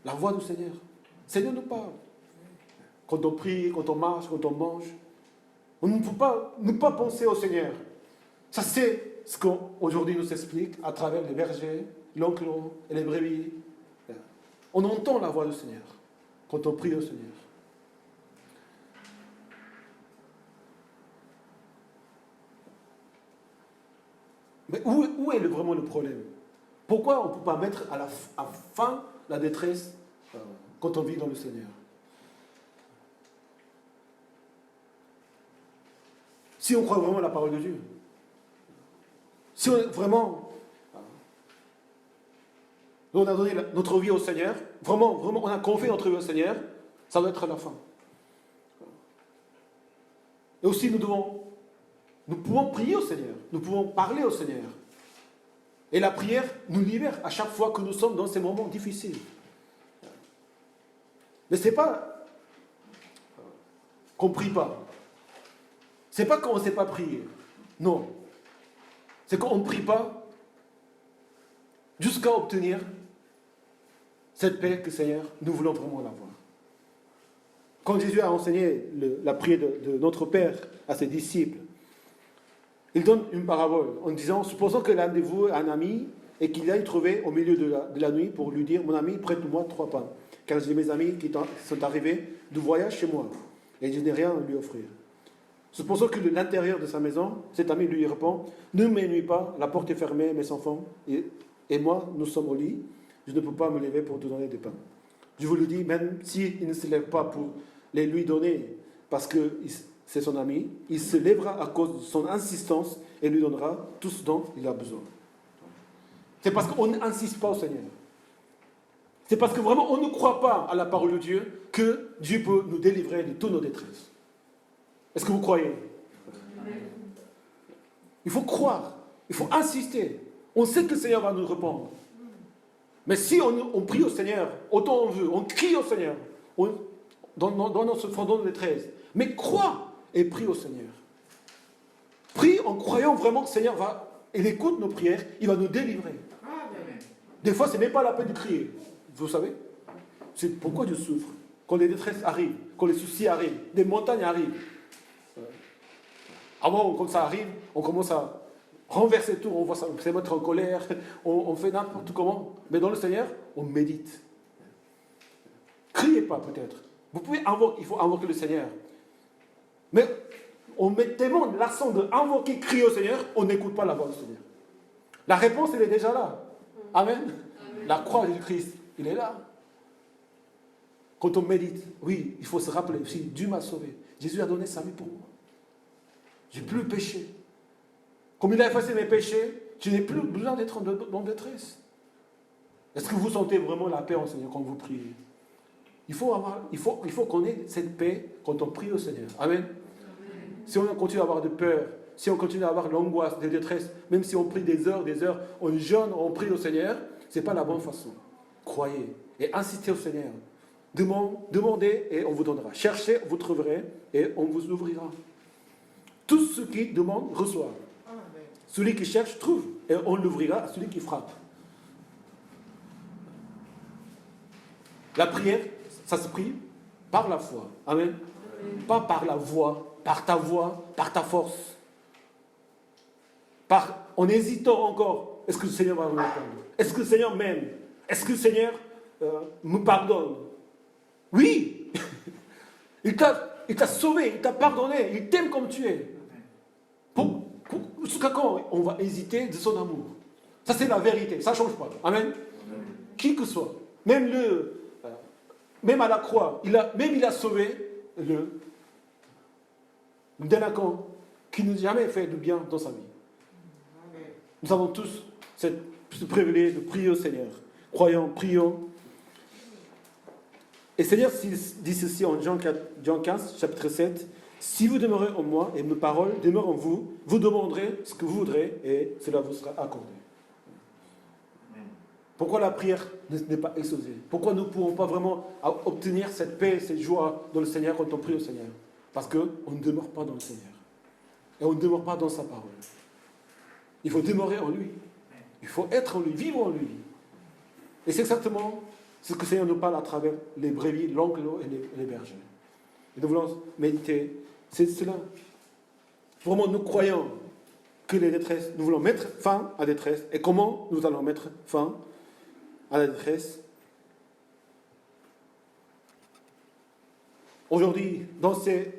Speaker 3: la voix du Seigneur? Le Seigneur nous parle. Quand on prie, quand on marche, quand on mange, on ne peut pas ne pas penser au Seigneur. Ça, c'est ce qu'aujourd'hui nous explique à travers les bergers, l'enclos et les brebis. On entend la voix du Seigneur quand on prie au Seigneur. Mais où est vraiment le problème? Pourquoi on ne peut pas mettre à fin la détresse quand on vit dans le Seigneur? Si on croit vraiment à la parole de Dieu, si on on a donné notre vie au Seigneur, vraiment, on a confié notre vie au Seigneur, ça va être la fin. Et aussi, nous pouvons prier au Seigneur, nous pouvons parler au Seigneur. Et la prière nous libère à chaque fois que nous sommes dans ces moments difficiles. Mais ce n'est pas qu'on ne prie pas. Ce n'est pas qu'on ne sait pas prier. Non. C'est qu'on ne prie pas jusqu'à obtenir cette paix que Seigneur, nous voulons vraiment l'avoir. Quand Jésus a enseigné la prière de notre Père à ses disciples, il donne une parabole en disant, supposons que l'un de vous a un ami et qu'il aille trouver au milieu de la nuit pour lui dire, mon ami, prête-moi 3 pains, car j'ai mes amis qui sont arrivés du voyage chez moi et je n'ai rien à lui offrir. Supposons que de l'intérieur de sa maison, cet ami lui répond, ne m'ennuie pas, la porte est fermée, mes enfants et moi, nous sommes au lit, je ne peux pas me lever pour te donner des pains. Je vous le dis, même s'il ne se lève pas pour les lui donner, parce que c'est son ami, il se lèvera à cause de son insistance et lui donnera tout ce dont il a besoin. C'est parce qu'on n'insiste pas au Seigneur. C'est parce que vraiment on ne croit pas à la parole de Dieu que Dieu peut nous délivrer de toutes nos détresses. Est-ce que vous croyez? Il faut croire, il faut insister. On sait que le Seigneur va nous répondre. Mais si on prie au Seigneur, autant on veut, on crie au Seigneur, dans notre fondement de détresse, mais crois et prie au Seigneur. Prie en croyant vraiment que le Seigneur il écoute nos prières, il va nous délivrer. Des fois, ce n'est pas la peine de crier. Vous savez, c'est pourquoi Dieu souffre. Quand les détresses arrivent, quand les soucis arrivent, des montagnes arrivent. Avant, quand ça arrive, on commence à renverser tout, on va se mettre en colère, on fait n'importe comment. Mais dans le Seigneur, on médite. Criez pas peut-être. Il faut invoquer le Seigneur. Mais on met tellement l'accent d'invoquer, crier au Seigneur, on n'écoute pas la voix du Seigneur. La réponse, elle est déjà là. Amen. La croix de Christ, il est là. Quand on médite, oui, il faut se rappeler, si Dieu m'a sauvé, Jésus a donné sa vie pour moi. J'ai plus péché. Comme il a effacé mes péchés, je n'ai plus besoin d'être en détresse. Est-ce que vous sentez vraiment la paix en Seigneur quand vous priez? Il faut qu'on ait cette paix quand on prie au Seigneur. Amen. Si on continue à avoir de peur, si on continue à avoir l'angoisse, de détresse, même si on prie des heures, on jeûne, on prie au Seigneur, ce n'est pas la bonne façon. Croyez et insistez au Seigneur. Demandez et on vous donnera. Cherchez, vous trouverez et on vous ouvrira. Tous ceux qui demandent reçoivent. Celui qui cherche trouve et on l'ouvrira à celui qui frappe. La prière, ça se prie par la foi. Amen. Pas par la voix, par ta force. En hésitant encore, est-ce que le Seigneur va me répondre? Est-ce que le Seigneur m'aime? Est-ce que le Seigneur me pardonne? Oui. Il t'a sauvé, il t'a pardonné, il t'aime comme tu es. Jusqu'à quand on va hésiter de son amour? Ça, c'est la vérité, ça ne change pas. Amen. Qui que soit, même à la croix, il a sauvé le délinquant qui n'a jamais fait de bien dans sa vie. Nous avons tous ce privilège de prier au Seigneur. Croyons, prions. Et Seigneur dit ceci en Jean 15, chapitre 7. Si vous demeurez en moi et mes paroles demeurent en vous, vous demanderez ce que vous voudrez et cela vous sera accordé. Pourquoi la prière n'est pas exaucée? Pourquoi nous ne pouvons pas vraiment obtenir cette paix, cette joie dans le Seigneur quand on prie au Seigneur? Parce qu'on ne demeure pas dans le Seigneur. Et on ne demeure pas dans sa parole. Il faut demeurer en lui. Il faut être en lui, vivre en lui. Et c'est exactement ce que le Seigneur nous parle à travers les brebis, l'enclos et les bergers. Et nous voulons méditer. C'est cela. Vraiment, nous croyons que les détresses, nous voulons mettre fin à la détresse. Et comment nous allons mettre fin à la détresse? Aujourd'hui, dans ces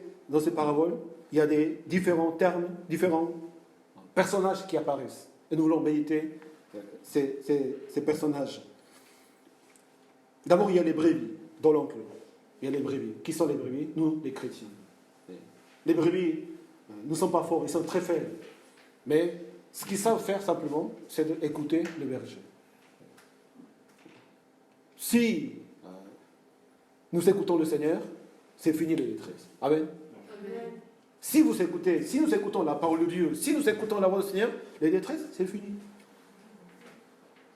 Speaker 3: paraboles, il y a des différents termes, différents personnages qui apparaissent. Et nous voulons méditer ces personnages. D'abord, il y a les brebis dans l'enclos. Il y a les brebis. Qui sont les brebis? Nous, les chrétiens. Les brebis ne sont pas forts, ils sont très faibles. Mais ce qu'ils savent faire simplement, c'est d'écouter le berger. Si nous écoutons le Seigneur, c'est fini la détresse. Amen. Amen. Si nous écoutons la parole de Dieu, si nous écoutons la voix du Seigneur, les détresses, c'est fini.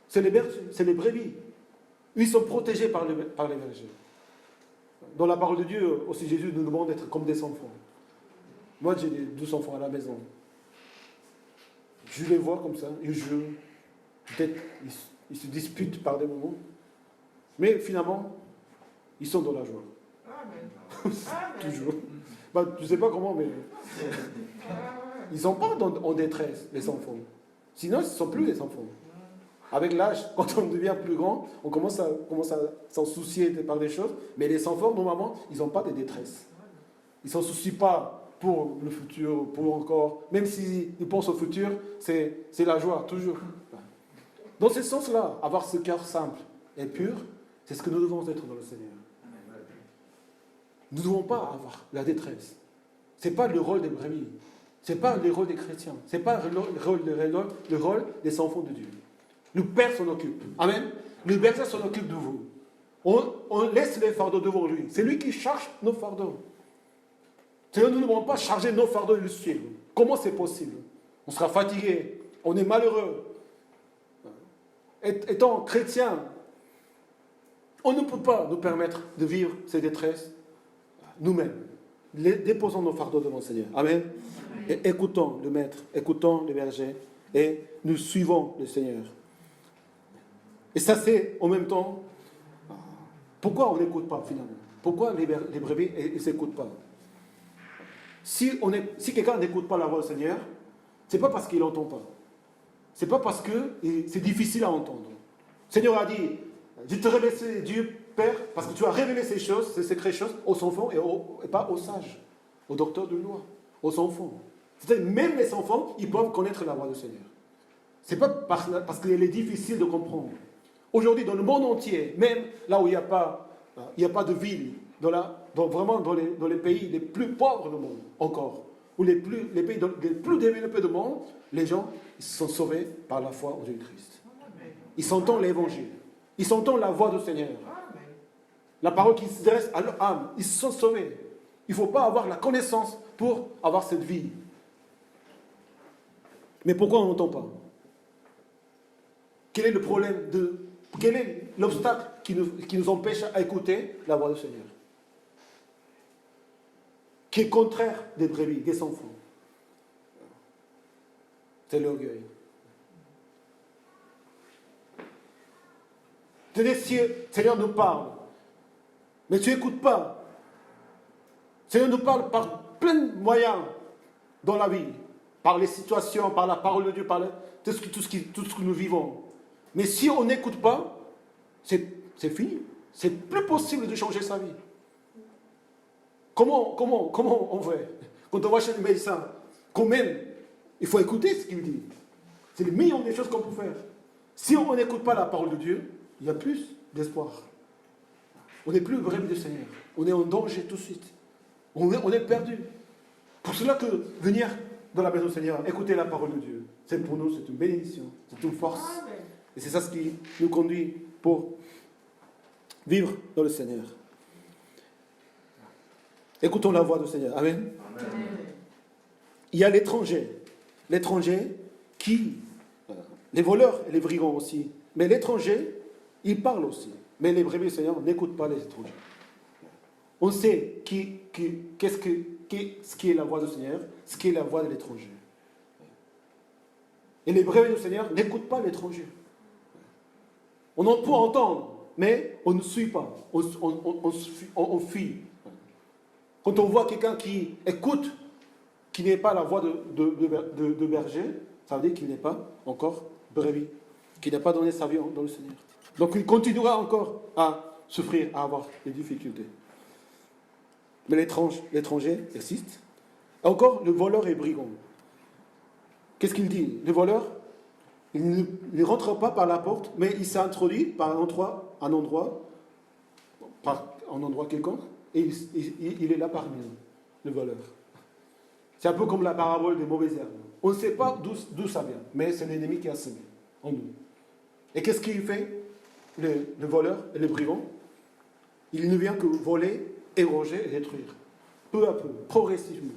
Speaker 3: C'est les bergers, c'est les brebis. Ils sont protégés par les bergers. Dans la parole de Dieu, aussi Jésus nous demande d'être comme des enfants. Moi, j'ai 2 enfants à la maison. Je les vois comme ça, ils jouent. Peut-être ils se disputent par des moments. Mais finalement, ils sont dans la joie. Toujours. Je ne sais pas comment, mais ils ne sont pas en détresse, les enfants. Sinon, ce ne sont plus des enfants. Avec l'âge, quand on devient plus grand, on commence à s'en soucier par des choses. Mais les enfants, normalement, ils n'ont pas de détresse. Ils ne s'en soucient pas pour le futur, pour encore. Même s'ils pensent au futur, c'est la joie, toujours. Dans ce sens-là, avoir ce cœur simple et pur, c'est ce que nous devons être dans le Seigneur. Nous ne devons pas avoir la détresse. Ce n'est pas le rôle des brebis. Ce n'est pas le rôle des chrétiens. Ce n'est pas le rôle des enfants de Dieu. Le Père s'en occupe. Amen. Le berger s'en occupe de vous. On laisse les fardeaux devant lui. C'est lui qui charge nos fardeaux. Seigneur, nous ne devons pas charger nos fardeaux et le suivre. Comment c'est possible? On sera fatigué. On est malheureux. Étant chrétien, on ne peut pas nous permettre de vivre ces détresses nous-mêmes. Déposons nos fardeaux devant le Seigneur. Amen. Et écoutons le Maître, écoutons le berger et nous suivons le Seigneur. Et ça, c'est en même temps, pourquoi on n'écoute pas finalement? Pourquoi les brebis ne s'écoutent pas? Si quelqu'un n'écoute pas la voix du Seigneur, ce n'est pas parce qu'il n'entend pas. Ce n'est pas parce que c'est difficile à entendre. Le Seigneur a dit, je te révèle Dieu, Père, parce que tu as révélé ces choses, ces secrètes choses, aux enfants et pas aux sages, aux docteurs de loi, aux enfants. C'est-à-dire même les enfants, ils peuvent connaître la voix du Seigneur. Ce n'est pas parce qu'elle est difficile de comprendre. Aujourd'hui, dans le monde entier, même là où il n'y a pas Il n'y a pas de ville vraiment dans les pays les plus pauvres du monde encore, ou les pays les plus développés du monde, les gens ils sont sauvés par la foi en Jésus-Christ. Ils s'entendent l'évangile, ils s'entendent la voix du Seigneur. La parole qui s'adresse à leur âme, ils sont sauvés. Il ne faut pas avoir la connaissance pour avoir cette vie. Mais pourquoi on n'entend pas? Quel est le problème quel est l'obstacle qui nous empêche à écouter la voix du Seigneur? Qui est contraire des brebis, des enfants. C'est l'orgueil. C'est-à-dire, si le Seigneur nous parle, mais tu n'écoutes pas. Le Seigneur nous parle par plein de moyens dans la vie, par les situations, par la parole de Dieu, par tout ce que nous vivons. Mais si on n'écoute pas, c'est fini. C'est plus possible de changer sa vie. Comment on fait? Quand on va chez le médecin, quand même, il faut écouter ce qu'il dit. C'est le million des choses qu'on peut faire. Si on n'écoute pas la parole de Dieu, il y a plus d'espoir. On n'est plus vraiment du Seigneur. On est en danger tout de suite. On est perdu. Pour cela que venir dans la maison du Seigneur, écouter la parole de Dieu, c'est pour nous, c'est une bénédiction, c'est une force. Et c'est ça ce qui nous conduit pour vivre dans le Seigneur. Écoutons la voix du Seigneur. Amen. Amen. Il y a l'étranger. L'étranger qui... Les voleurs et les brigands aussi. Mais l'étranger, il parle aussi. Mais les brebis du Seigneur n'écoutent pas les étrangers. On sait ce qui est la voix du Seigneur, ce qui est la voix de l'étranger. Et les brebis du Seigneur n'écoutent pas l'étranger. On en peut entendre, mais on ne suit pas. On fuit. Quand on voit quelqu'un qui écoute, qui n'est pas la voix de berger, ça veut dire qu'il n'est pas encore brebis, qu'il n'a pas donné sa vie dans le Seigneur. Donc il continuera encore à souffrir, à avoir des difficultés. Mais l'étranger existe. Encore, le voleur est brigand. Qu'est-ce qu'il dit? Le voleur, il ne rentre pas par la porte, mais il s'est introduit par un endroit quelconque, et il est là parmi nous, le voleur. C'est un peu comme la parabole des mauvaises herbes. On ne sait pas d'où ça vient, mais c'est l'ennemi qui a semé en nous. Et qu'est-ce qu'il fait, le voleur et le brigand? Il ne vient que voler, égorger et détruire. Peu à peu, progressivement.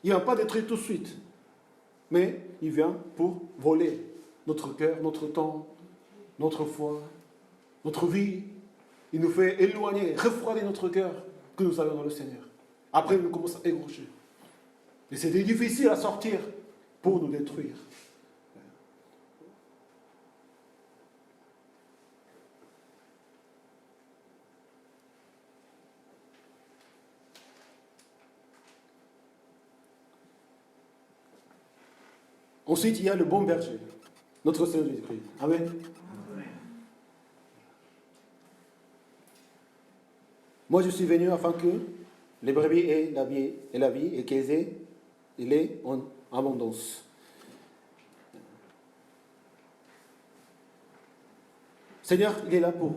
Speaker 3: Il ne vient pas détruire tout de suite, mais il vient pour voler notre cœur, notre temps, notre foi, notre vie. Il nous fait éloigner, refroidir notre cœur que nous avons dans le Seigneur. Après, il nous commence à égorger. Et c'est difficile à sortir pour nous détruire. Ensuite, il y a le bon berger, notre Seigneur Jésus-Christ. Amen. Amen. Moi, je suis venu afin que les brebis aient la vie et qu'elles aient en abondance. Le Seigneur, il est là pour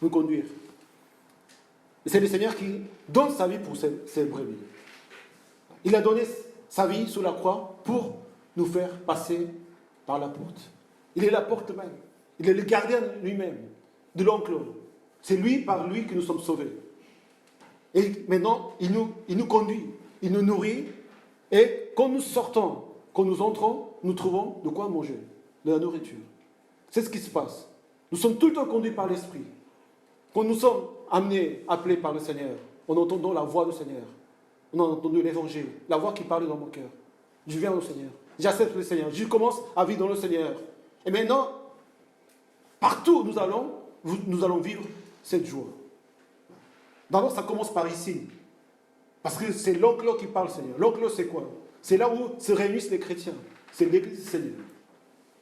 Speaker 3: nous conduire. Et c'est le Seigneur qui donne sa vie pour ses brebis. Il a donné sa vie sous la croix pour nous faire passer par la porte. Il est la porte même. Il est le gardien lui-même de l'enclos. C'est par lui que nous sommes sauvés. Et maintenant, il nous conduit, il nous nourrit. Et quand nous sortons, quand nous entrons, nous trouvons de quoi manger, de la nourriture. C'est ce qui se passe. Nous sommes tout le temps conduits par l'Esprit. Quand nous sommes amenés, appelés par le Seigneur, en entendant la voix du Seigneur, on a entendu l'Évangile, la voix qui parle dans mon cœur. Je viens au Seigneur. J'accepte le Seigneur. Je commence à vivre dans le Seigneur. Et maintenant, partout où nous allons vivre cette joie. D'abord, ça commence par ici. Parce que c'est l'enclos qui parle, Seigneur. L'enclos, c'est quoi? C'est là où se réunissent les chrétiens. C'est l'église du Seigneur.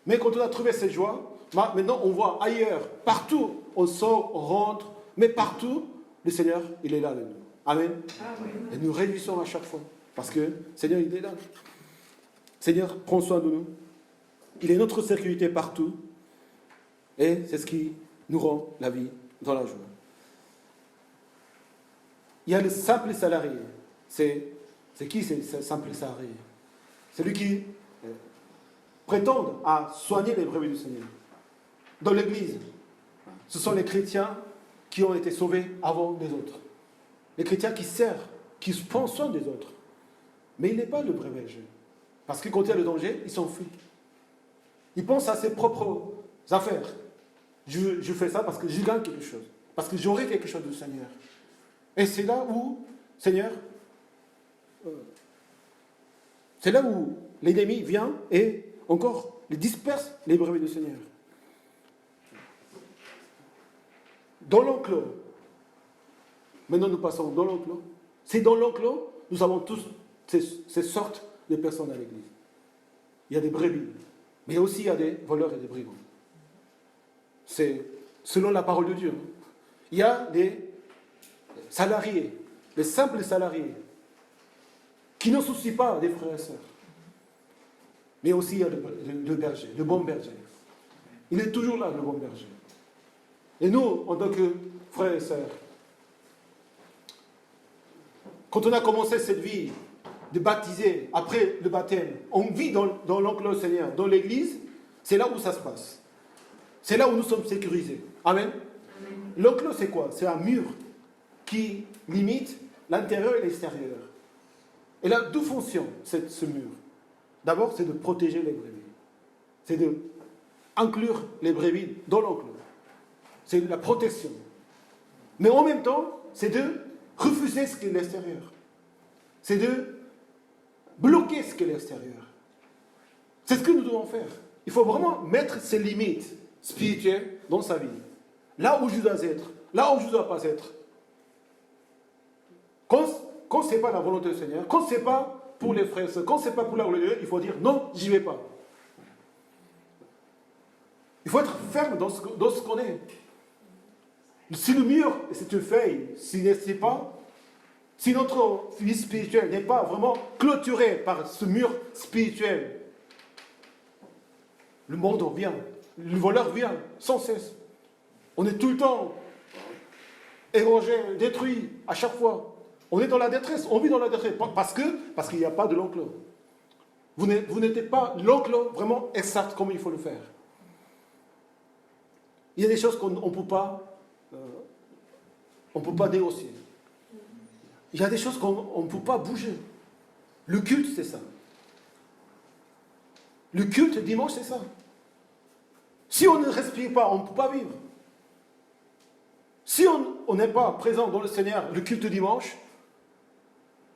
Speaker 3: Mais quand on a trouvé cette joie, maintenant on voit ailleurs, partout, on sort, on rentre, mais partout, le Seigneur, il est là avec nous. Amen. Amen. Et nous réjouissons à chaque fois. Parce que le Seigneur, il est là. Seigneur, prends soin de nous. Il est notre sécurité partout. Et c'est ce qui nous rend la vie dans la joie. il y a le simple salarié. C'est qui ce simple salarié? Celui qui prétend à soigner les brebis du Seigneur. Dans l'Église, ce sont les chrétiens qui ont été sauvés avant les autres. Les chrétiens qui servent, qui prennent soin des autres. Mais il n'est pas le vrai berger. Parce que quand il y a le danger, il s'enfuit. Il pense à ses propres affaires. Je fais ça parce que je gagne quelque chose. Parce que j'aurai quelque chose du Seigneur. Et c'est là où, Seigneur, c'est là où l'ennemi vient et encore il disperse les brebis du Seigneur. Dans l'enclos, maintenant nous passons dans l'enclos. C'est dans l'enclos, nous avons tous ces sortes de personnes à l'église. Il y a des brebis, mais aussi il y a des voleurs et des brigands. C'est selon la parole de Dieu. Il y a des salariés, les simples salariés, qui ne soucient pas des frères et sœurs. Mais aussi il y a le berger, le bon berger. Il est toujours là, le bon berger. Et nous, en tant que frères et sœurs, quand on a commencé cette vie de baptiser, après le baptême, on vit dans l'enclos Seigneur, dans l'église, c'est là où ça se passe. C'est là où nous sommes sécurisés. Amen. L'enclos, c'est quoi? C'est un mur qui limite l'intérieur et l'extérieur. Et là, deux fonctions, ce mur. D'abord, c'est de protéger les brebis. C'est d'inclure les brebis dans l'enclos. C'est de la protection. Mais en même temps, c'est de refuser ce qu'est l'extérieur. C'est de bloquer ce qu'est l'extérieur. C'est ce que nous devons faire. Il faut vraiment mettre ses limites spirituelles dans sa vie. Là où je dois être, là où je ne dois pas être. Quand ce n'est pas la volonté du Seigneur, quand ce n'est pas pour les frères, quand ce n'est pas pour la gloire de Dieu, il faut dire non, j'y vais pas. Il faut être ferme dans ce qu'on est. Si le mur, c'est une feuille, si notre vie spirituelle n'est pas vraiment clôturée par ce mur spirituel, le monde vient, le voleur vient sans cesse. On est tout le temps érogé, détruit à chaque fois. On est dans la détresse, on vit dans la détresse parce qu'il n'y a pas de l'enclos. Vous n'êtes pas l'enclos vraiment exact comme il faut le faire. Il y a des choses qu'on ne peut pas négocier. Il y a des choses qu'on ne peut pas bouger. Le culte, c'est ça. Le culte dimanche, c'est ça. Si on ne respire pas, on ne peut pas vivre. Si on n'est pas présent dans le Seigneur, le culte dimanche,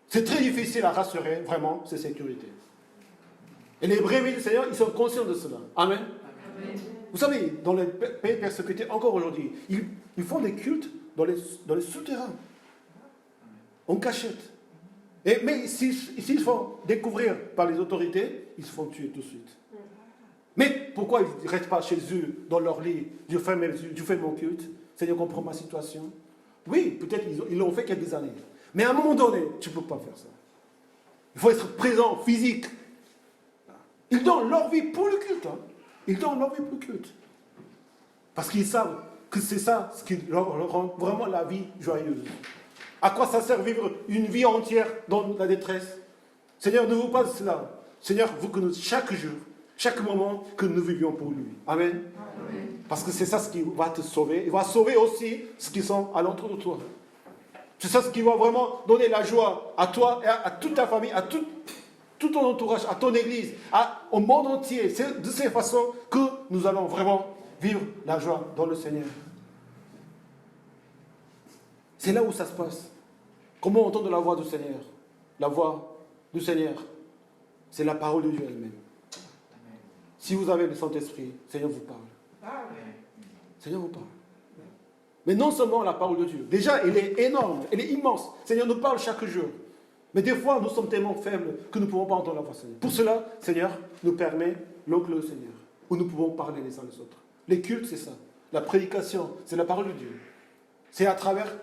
Speaker 3: c'est très difficile à rassurer vraiment ces sécurités. Et les brebis du Seigneur, ils sont conscients de cela. Amen. Amen. Vous savez, dans les pays persécutés, encore aujourd'hui, ils font des cultes dans les souterrains, en cachette. Mais s'ils font découvrir par les autorités, ils se font tuer tout de suite. Mais pourquoi ils ne restent pas chez eux, dans leur lit? Je fais mon culte, Seigneur comprend ma situation. Oui, peut-être ils l'ont fait quelques années. Mais à un moment donné, tu ne peux pas faire ça. Il faut être présent, physique. Ils donnent leur vie pour le culte. Ils donnent leur vie pour le culte. Parce qu'ils savent que c'est ça ce qui leur rend vraiment la vie joyeuse. À quoi ça sert vivre une vie entière dans la détresse? Seigneur ne veut pas de cela. Seigneur veut que nous, chaque jour, chaque moment, que nous vivions pour lui. Amen. Amen. Parce que c'est ça ce qui va te sauver. Il va sauver aussi ceux qui sont alentour de toi. C'est ça ce qui va vraiment donner la joie à toi et à toute ta famille, à tout ton entourage, à ton église, au monde entier. C'est de cette façon que nous allons vraiment vivre la joie dans le Seigneur. C'est là où ça se passe. Comment entendre la voix du Seigneur? La voix du Seigneur, c'est la parole de Dieu elle-même. Si vous avez le Saint-Esprit, le Seigneur vous parle. Le Seigneur vous parle. Mais non seulement la parole de Dieu. Déjà, elle est énorme, elle est immense. Le Seigneur nous parle chaque jour. Mais des fois, nous sommes tellement faibles que nous ne pouvons pas entendre la voix du Seigneur. Pour cela, le Seigneur nous permet l'oncle Seigneur, où nous pouvons parler les uns les autres. Les cultes, c'est ça. La prédication, c'est la parole de Dieu. C'est à travers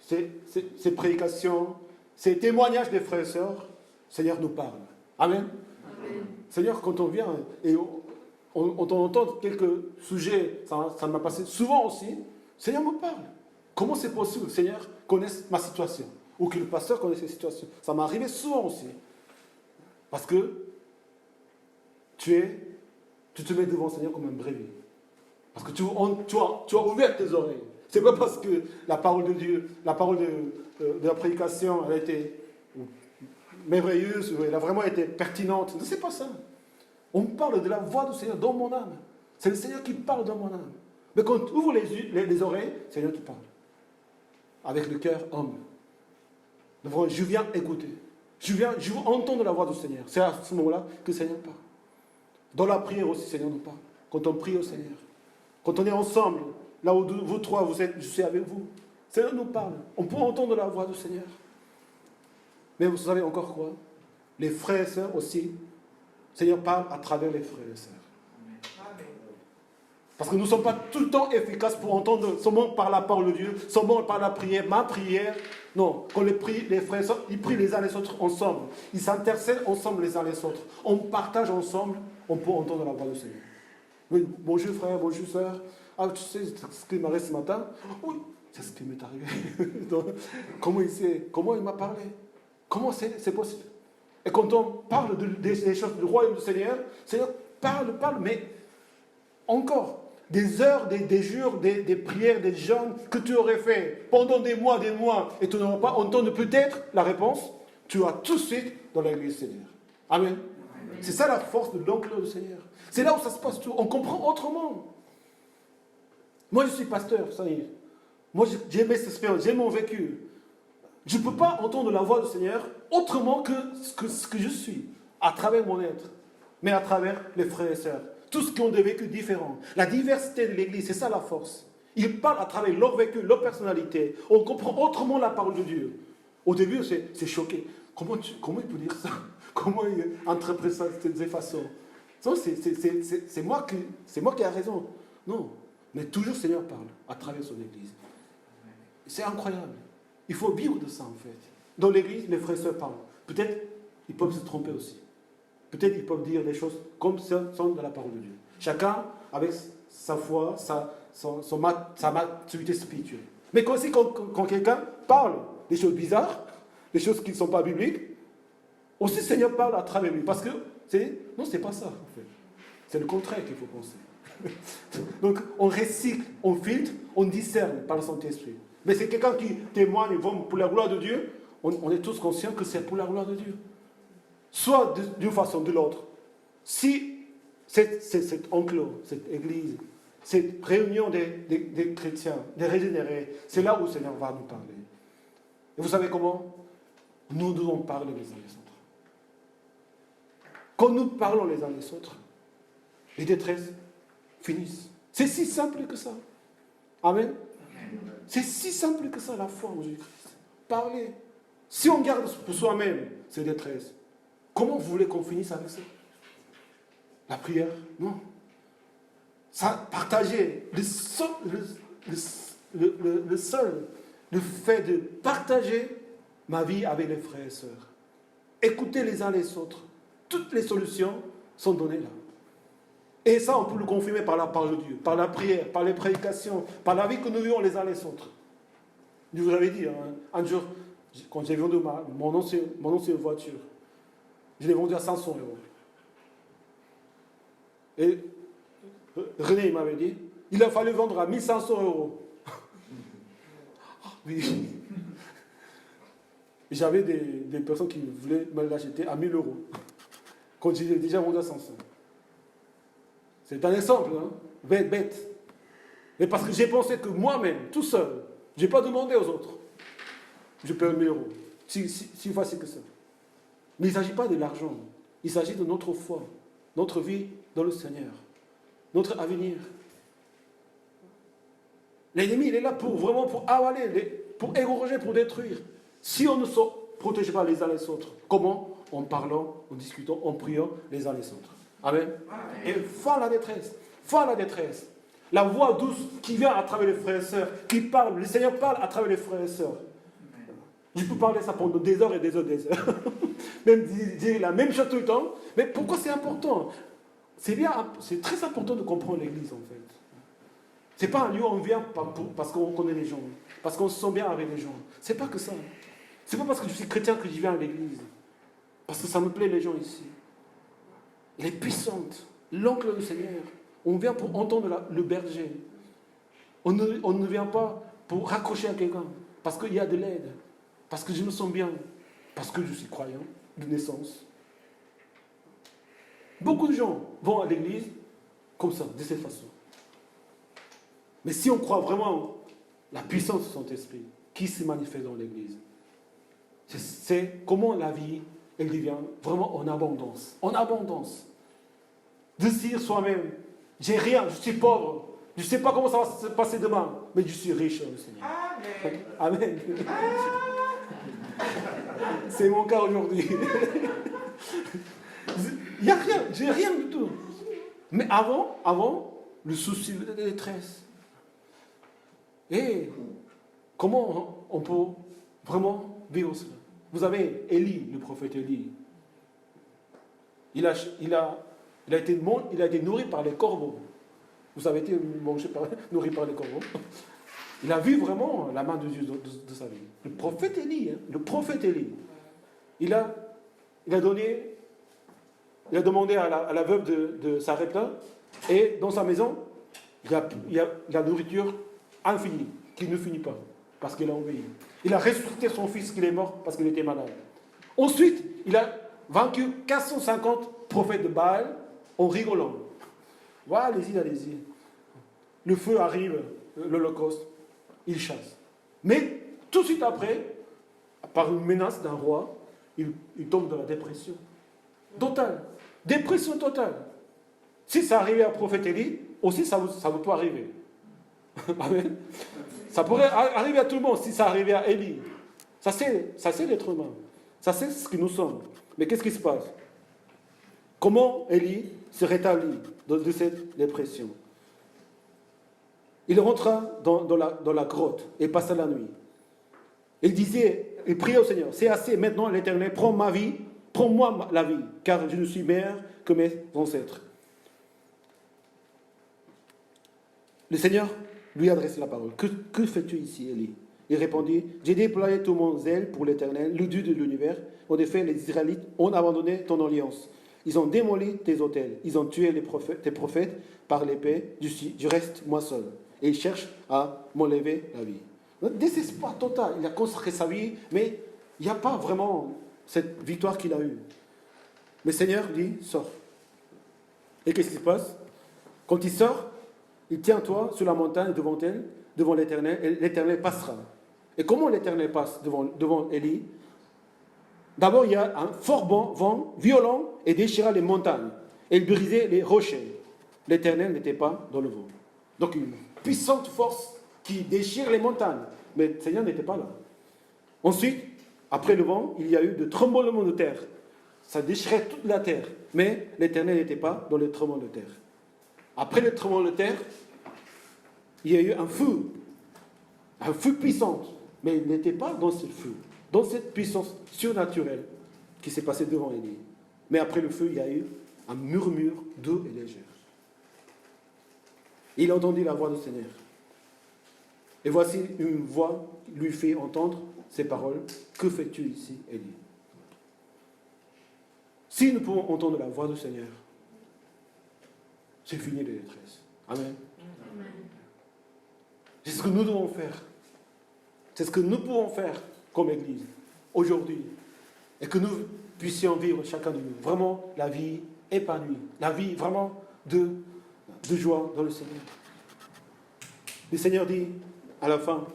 Speaker 3: ces prédications, ces témoignages des frères et sœurs, le Seigneur nous parle. Amen. Amen. Seigneur, quand on vient et on entend quelques sujets, ça m'a passé souvent aussi, Seigneur me parle. Comment c'est possible que le Seigneur connaisse ma situation?
Speaker 4: ou que le pasteur connaît ces situations. Ça m'est arrivé souvent aussi. Parce que tu te mets devant le Seigneur comme un brebis. Parce que tu as ouvert tes oreilles. C'est pas parce que la parole de Dieu, la parole de la prédication, elle a été merveilleuse, elle a vraiment été pertinente. Non, c'est pas ça. On parle de la voix du Seigneur dans mon âme. C'est le Seigneur qui parle dans mon âme. Mais quand tu ouvres les oreilles, c'est le Seigneur qui parle. Avec le cœur humble. Je viens écouter. Je veux entendre la voix du Seigneur. C'est à ce moment-là que le Seigneur parle. Dans la prière aussi, le Seigneur nous parle. Quand on prie au Seigneur. Quand on est ensemble, là où vous trois, je suis avec vous. Le Seigneur nous parle. On peut entendre la voix du Seigneur. Mais vous savez encore quoi? Les frères et sœurs aussi. Le Seigneur parle à travers les frères et sœurs. Parce que nous ne sommes pas tout le temps efficaces pour entendre seulement par la parole de Dieu, seulement par la prière, ma prière. Non, quand les frères et sœurs, ils prient les uns les autres ensemble. Ils s'intercèdent ensemble les uns les autres. On partage ensemble, on peut entendre la voix du Seigneur. Oui, bonjour frère, bonjour sœur. Ah, tu sais ce qui m'arrive ce matin? Oui, c'est ce qui m'est arrivé. Comment il m'a parlé? Comment c'est possible? Et quand on parle des choses du royaume du Seigneur, le Seigneur parle, mais encore, des heures, des jours, des prières, des jeûnes que tu aurais fait pendant des mois, et tu n'auras pas entendu peut-être la réponse, tu as tout de suite dans l'église du Seigneur. Amen. Amen. C'est ça la force de l'enclos du Seigneur. C'est là où ça se passe tout. On comprend autrement. Moi, je suis pasteur, ça y est. Moi, j'ai mes expériences, j'ai mon vécu. Je ne peux pas entendre la voix du Seigneur autrement que ce que je suis, à travers mon être, mais à travers les frères et sœurs. Tous qui ont des vécus différents. La diversité de l'Église, c'est ça la force. Ils parlent à travers leur vécu, leur personnalité. On comprend autrement la parole de Dieu. Au début, c'est choqué. Comment il peut dire ça? Comment il interprète ça de cette façon? Non, c'est moi qui ai raison. Non. Mais toujours le Seigneur parle à travers son Église. C'est incroyable. Il faut vivre de ça en fait. Dans l'Église, les frères et sœurs parlent. Peut-être ils peuvent se tromper aussi. Peut-être ils peuvent dire des choses comme ça sont dans la parole de Dieu. Chacun avec sa foi, sa maturité spirituelle. Mais quand quelqu'un parle des choses bizarres, des choses qui ne sont pas bibliques, aussi le Seigneur parle à travers lui. Parce que, non, c'est pas ça en fait. C'est le contraire qu'il faut penser. Donc on recycle, on filtre, on discerne par le Saint-Esprit. Mais c'est quelqu'un qui témoigne pour la gloire de Dieu, on est tous conscients que c'est pour la gloire de Dieu. Soit d'une façon ou de l'autre. Si cet enclos, cette église, cette réunion des chrétiens, des régénérés, c'est là où le Seigneur va nous parler. Et vous savez comment? Nous devons parler les uns les autres. Quand nous parlons les uns les autres, les détresses finissent. C'est si simple que ça. Amen. C'est si simple que ça, la foi en Jésus-Christ. Parler. Si on garde pour soi-même ces détresses, comment vous voulez qu'on finisse avec ça? La prière? Non. Ça, partager. Le fait de partager ma vie avec les frères et sœurs. Écouter les uns les autres. Toutes les solutions sont données là. Et ça, on peut le confirmer par la parole de Dieu, par la prière, par les prédications, par la vie que nous vivons les uns les autres. Je vous avais dit, un jour, quand j'ai vendu mon ancienne voiture, je l'ai vendue à 500 euros. Et René, il m'avait dit, il a fallu vendre à 1500 euros. Oui. Et j'avais des personnes qui voulaient me l'acheter à 1000 euros. Quand j'ai déjà vendu à 500. C'est un exemple, hein? Bête. Mais parce que j'ai pensé que moi-même, tout seul, je n'ai pas demandé aux autres. Je perds 1000 euros. Si facile que ça. Mais il ne s'agit pas de l'argent. Il s'agit de notre foi, notre vie dans le Seigneur, notre avenir. L'ennemi, il est là pour avaler, pour égorger, pour détruire. Si on ne se protège pas les uns les autres, comment? En parlant, en discutant, en priant les uns les autres. Amen. Et fin la détresse. La voix douce qui vient à travers les frères et sœurs, qui parle, le Seigneur parle à travers les frères et sœurs. Je peux parler ça pendant des heures et des heures. Même dire la même chose tout le temps. Mais pourquoi c'est important? C'est très important de comprendre l'Église en fait. C'est pas un lieu où on vient parce qu'on connaît les gens, parce qu'on se sent bien avec les gens. C'est pas que ça. C'est pas parce que je suis chrétien que je viens à l'église. Parce que ça me plaît les gens ici. Elle est puissante. L'oncle du Seigneur. On vient pour entendre le berger. On ne vient pas pour raccrocher à quelqu'un. Parce qu'il y a de l'aide. Parce que je me sens bien. Parce que je suis croyant de naissance. Beaucoup de gens vont à l'église comme ça, de cette façon. Mais si on croit vraiment la puissance de son esprit, qui se manifeste dans l'église, c'est comment la vie, elle devient vraiment en abondance. En abondance. De se dire soi-même, j'ai rien, je suis pauvre, je ne sais pas comment ça va se passer demain, mais je suis riche dans le Seigneur. Amen. Amen. C'est mon cas aujourd'hui. Il n'y a rien, j'ai rien du tout. Mais avant, le souci de la détresse. Et comment on peut vraiment vivre cela? Vous avez Élie, le prophète Élie. Il a été nourri par les corbeaux. Vous avez été nourri par les corbeaux. Il a vu vraiment la main de Dieu de sa vie. Le prophète Élie, il a demandé à la veuve de Sarepta, et dans sa maison, il y a la nourriture infinie, qui ne finit pas, parce qu'il a obéi. Il a ressuscité son fils qui est mort parce qu'il était malade. Ensuite, il a vaincu 450 prophètes de Baal en rigolant. Voilà, allez-y. Le feu arrive, l'Holocauste, il chasse. Mais tout de suite après, par une menace d'un roi, il tombe dans la dépression totale. Dépression totale. Si ça arrivait à prophète Élie, aussi ça peut arriver. Amen. Ça pourrait arriver à tout le monde si ça arrivait à Élie. Ça c'est l'être humain. Ça c'est ce que nous sommes. Mais qu'est-ce qui se passe? Comment Élie se rétablit de cette dépression? Il rentra dans la grotte et passa la nuit. Il priait au Seigneur, c'est assez maintenant l'Éternel, prends ma vie, prends-moi la vie, car je ne suis meilleur que mes ancêtres. Le Seigneur lui adresse la parole. Que fais-tu ici, Élie? Il répondit, j'ai déployé tout mon zèle pour l'Éternel, le Dieu de l'univers. En effet, les Israélites ont abandonné ton alliance. Ils ont démoli tes autels. Ils ont tué tes prophètes par l'épée. Du reste, moi seul. Et ils cherchent à m'enlever la vie. Désespoir total. Il a consacré sa vie, mais il n'y a pas vraiment cette victoire qu'il a eue. Le Seigneur dit, sors. Et qu'est-ce qui se passe? Quand il sort, il tient toi sur la montagne devant l'Éternel, et l'Éternel passera. Et comment l'Éternel passe devant Élie? D'abord, il y a un fort vent violent et déchira les montagnes. Et il brisait les rochers. L'Éternel n'était pas dans le vent. Donc une puissante force qui déchire les montagnes. Mais le Seigneur n'était pas là. Ensuite, après le vent, il y a eu de tremblements de terre. Ça déchirait toute la terre. Mais l'Éternel n'était pas dans le tremblement de terre. Après le tremblement de terre, il y a eu un feu puissant. Mais il n'était pas dans ce feu, dans cette puissance surnaturelle qui s'est passée devant Élie. Mais après le feu, il y a eu un murmure doux et léger. Il a entendu la voix du Seigneur. Et voici une voix lui fait entendre ces paroles. Que fais-tu ici, Élie? Si nous pouvons entendre la voix du Seigneur, c'est fini les détresses. Amen. Amen. C'est ce que nous devons faire. C'est ce que nous pouvons faire comme Église aujourd'hui. Et que nous puissions vivre chacun de nous vraiment la vie épanouie. La vie vraiment de joie dans le Seigneur. Le Seigneur dit à la fin,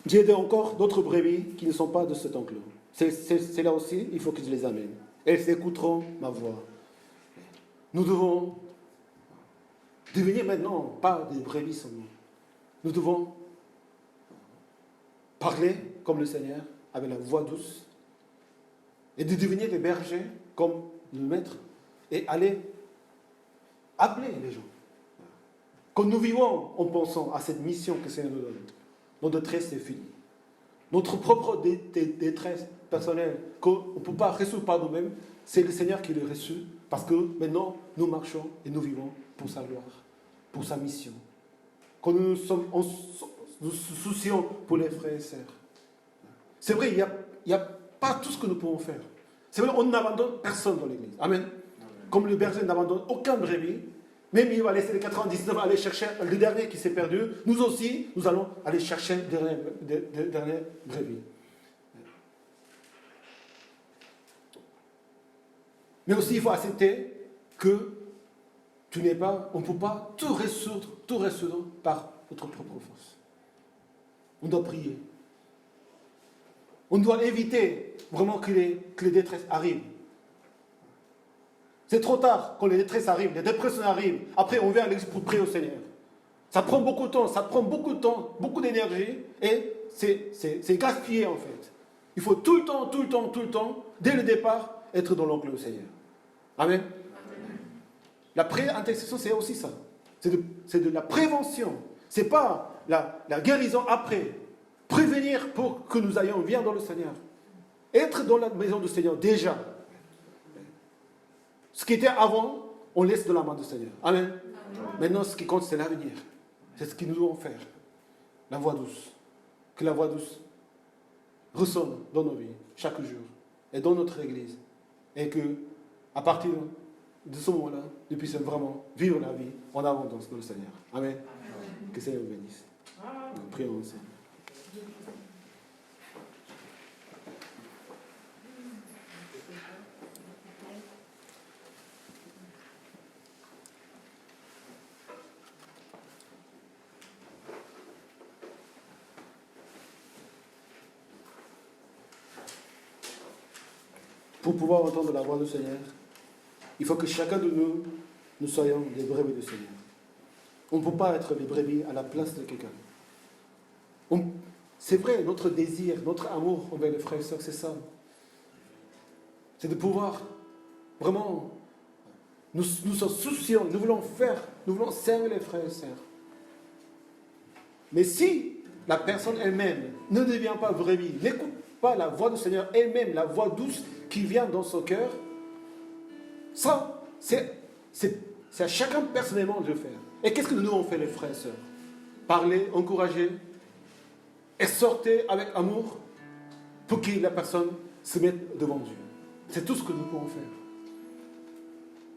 Speaker 4: j'ai encore d'autres brebis qui ne sont pas de cet enclos. C'est là aussi, il faut que je les amène. Elles écouteront ma voix. Nous devons devenir maintenant pas des brebis seulement. Nous devons parler comme le Seigneur, avec la voix douce, et de devenir des bergers comme le Maître, et aller appeler les gens. Quand nous vivons en pensant à cette mission que le Seigneur nous donne, notre détresse est finie. Notre propre détresse personnelle, qu'on ne peut pas résoudre par nous-mêmes, c'est le Seigneur qui le résout, parce que maintenant, nous marchons et nous vivons pour sa gloire, pour sa mission. Quand nous nous soucions pour les frères et sœurs. C'est vrai, il n'y a pas tout ce que nous pouvons faire. C'est vrai, on n'abandonne personne dans l'église. Amen. Comme le berger n'abandonne aucun brebis, même il va laisser les 99 aller chercher le dernier qui s'est perdu. Nous aussi, nous allons aller chercher le dernier brebis. Mais aussi, il faut accepter que on ne peut pas tout résoudre par notre propre force. On doit prier. On doit éviter vraiment que les détresses arrivent. C'est trop tard quand les détresses arrivent, les dépressions arrivent. Après, on vient à l'église pour prier au Seigneur. Ça prend beaucoup de temps, beaucoup d'énergie, et c'est gaspillé en fait. Il faut tout le temps, dès le départ, être dans l'oncle au Seigneur. Amen. La pré-intercession, c'est aussi ça. C'est de la prévention. Ce n'est pas la guérison après. Prévenir pour que nous ayons bien dans le Seigneur. Être dans la maison du Seigneur déjà. Ce qui était avant, on laisse de la main du Seigneur. Amen. Maintenant, ce qui compte, c'est l'avenir. C'est ce que nous devons faire. La voix douce. Que la voix douce ressonne dans nos vies, chaque jour, et dans notre Église. Et que, à partir de ce moment-là, nous puissions vraiment vivre la vie en abondance dans le Seigneur. Amen. Que le Seigneur vous bénisse. Nous prions ensemble. Pour pouvoir entendre la voix du Seigneur, il faut que chacun de nous soyons des brebis du Seigneur. On ne peut pas être des brebis à la place de quelqu'un. C'est vrai, notre désir, notre amour envers les frères et sœurs, c'est ça. C'est de pouvoir vraiment, nous sommes souciants, nous voulons servir les frères et sœurs. Mais si la personne elle-même ne devient pas brebis, n'écoute pas la voix du Seigneur elle-même, la voix douce qui vient dans son cœur, ça, c'est à chacun personnellement de le faire. Et qu'est-ce que nous devons faire, les frères et sœurs? Parler, encourager, exhorter avec amour pour que la personne se mette devant Dieu. C'est tout ce que nous pouvons faire.